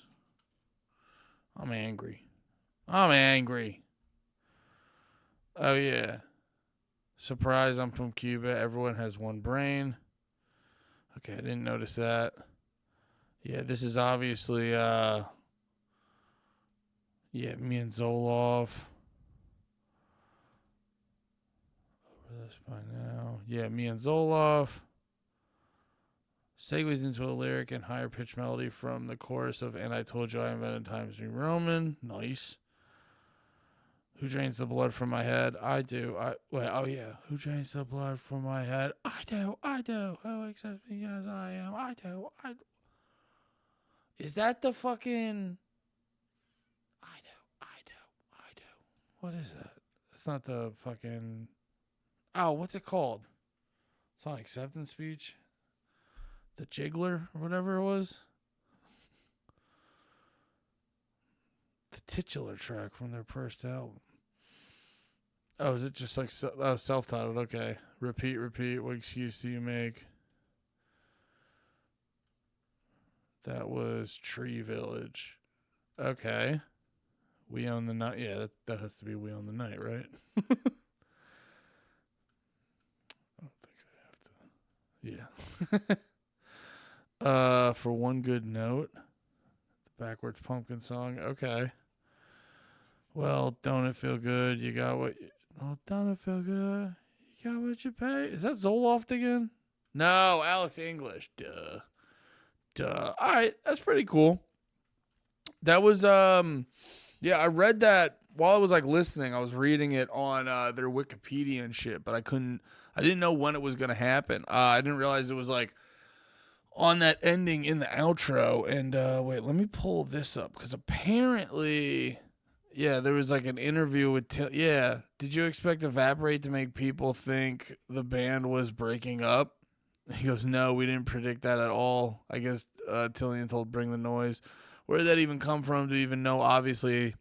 A: I'm angry. Oh, yeah. Surprise, I'm from Cuba. Everyone has one brain. Okay, I didn't notice that. Yeah, this is obviously, me and Zoloff. Over this by now. Yeah, me and Zoloff. Segues into a lyric and higher pitched melody from the chorus of And I Told You I Invented Times New Roman. Nice. Who drains the blood from my head? I do. Who drains the blood from my head? I do. Who accepts me as I am? I do. Is that the fucking... I do. What is that? That's not the fucking... Oh, what's it called? It's on acceptance speech. The Jiggler or whatever it was. The titular track from their first album. Oh, is it just like self-titled? Okay. Repeat. What excuse do you make? That was Tree Village. Okay. We Own the Night. Yeah, that has to be We Own the Night, right? I don't think I have to. Yeah. For One Good Note. The Backwards Pumpkin song. Okay. Well, don't it feel good? You got what... Oh, don't it feel good? You got what you pay? Is that Zoloft again? No, Alex English. Duh. All right, that's pretty cool. That was yeah, I read that while I was like listening. I was reading it on their Wikipedia and shit, but I didn't know when it was gonna happen. I didn't realize it was like on that ending in the outro. And wait, let me pull this up because apparently, yeah, there was like an interview with yeah. Did you expect Evaporate to make people think the band was breaking up? He goes, no, we didn't predict that at all. I guess Tillian told Bring the Noise. Where did that even come from to even know, obviously,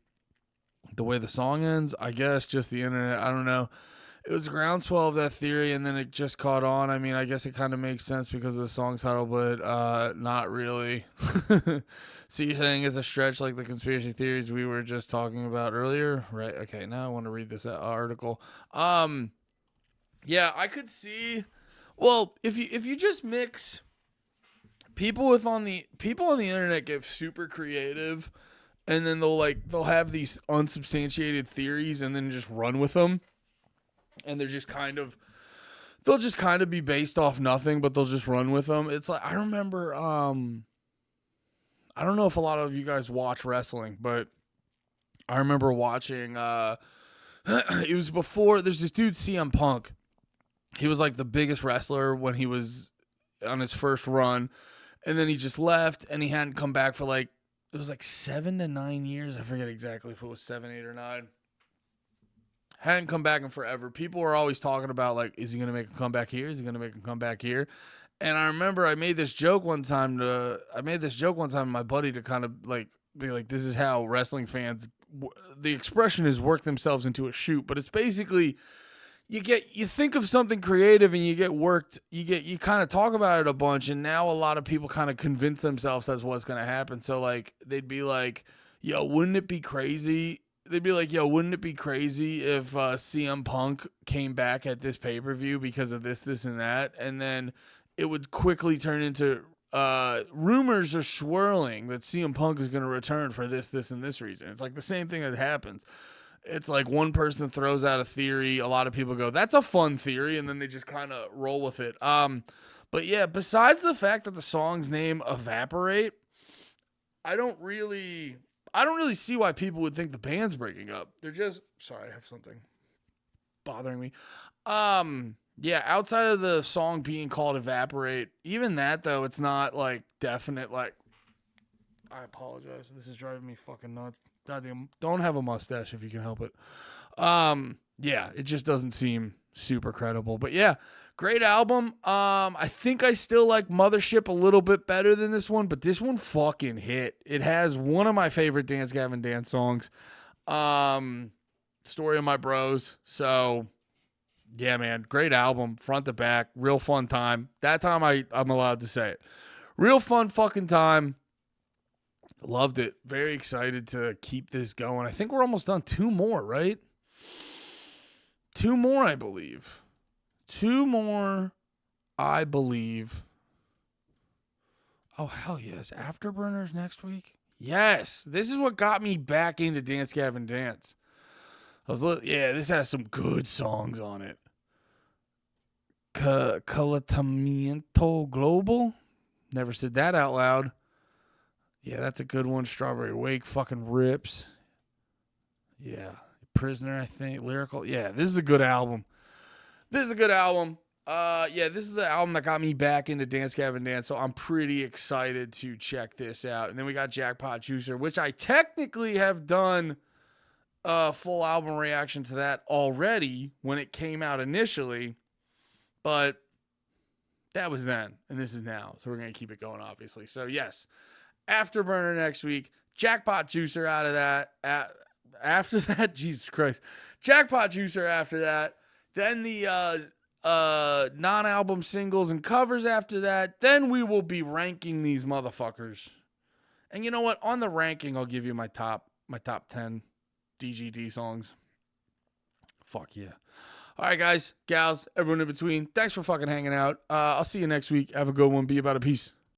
A: the way the song ends? I guess just the internet. I don't know. It was a groundswell of that theory, and then it just caught on. I mean, I guess it kind of makes sense because of the song title, but not really. So you're saying it's a stretch like the conspiracy theories we were just talking about earlier? Right, okay, now I want to read this article. Yeah, I could see... Well, if you just mix people on the internet get super creative, and then they'll have these unsubstantiated theories and then just run with them, and they'll just kind of be based off nothing, but they'll just run with them. It's like I remember I don't know if a lot of you guys watch wrestling, but I remember watching it was before there's this dude CM Punk. He was like the biggest wrestler when he was on his first run. And then he just left and he hadn't come back for like, it was like 7 to 9 years. I forget exactly if it was 7, 8, or 9. Hadn't come back in forever. People were always talking about like, is he going to make a comeback here? Is he going to make a comeback here? And I remember I made this joke one time to my buddy to kind of like be like, this is how wrestling fans, the expression is work themselves into a shoot, but it's basically, you think of something creative and you get worked, you kind of talk about it a bunch, and now a lot of people kind of convince themselves that's what's going to happen. So like they'd be like, yo, wouldn't it be crazy? They'd be like, yo, wouldn't it be crazy if CM Punk came back at this pay-per-view because of this, and that? And then it would quickly turn into rumors are swirling that CM Punk is going to return for this, and this reason. It's like the same thing that happens. It's like one person throws out a theory, a lot of people go, that's a fun theory, and then they just kind of roll with it. But yeah, besides the fact that the song's name Evaporate, I don't really see why people would think the band's breaking up. They're just, sorry, I have something bothering me. Yeah, outside of the song being called Evaporate, even that though, it's not like definite, like, I apologize. This is driving me fucking nuts. Goddamn, don't have a mustache if you can help it. Yeah, it just doesn't seem super credible. But yeah, great album. I think I still like Mothership a little bit better than this one, but this one fucking hit. It has one of my favorite Dance Gavin Dance songs. Story of My Bros. So yeah, man, great album, front to back, real fun time. That time I'm allowed to say it. Real fun fucking time. Loved it. Very excited to keep this going. I think we're almost done. 2 more, right? 2 more, I believe. 2 more, I believe. Oh, hell yes. Afterburners next week? Yes. This is what got me back into Dance Gavin Dance. Yeah, this has some good songs on it. Calatamiento Global? Never said that out loud. Yeah, that's a good one. Strawberry Wake fucking rips. Yeah. Prisoner, I think. Lyrical. Yeah, this is a good album. Yeah, this is the album that got me back into Dance Gavin Dance, so I'm pretty excited to check this out. And then we got Jackpot Juicer, which I technically have done a full album reaction to that already when it came out initially, but that was then, and this is now, so we're going to keep it going, obviously. So, yes, Afterburner next week, Jackpot Juicer out of that. After that, Jesus Christ, Jackpot Juicer after that, then the non-album singles and covers after that, then we will be ranking these motherfuckers. And you know what? On the ranking, I'll give you my top 10 DGD songs. Fuck yeah. All right, guys, gals, everyone in between, thanks for fucking hanging out. I'll see you next week. Have a good one. Be about a peace.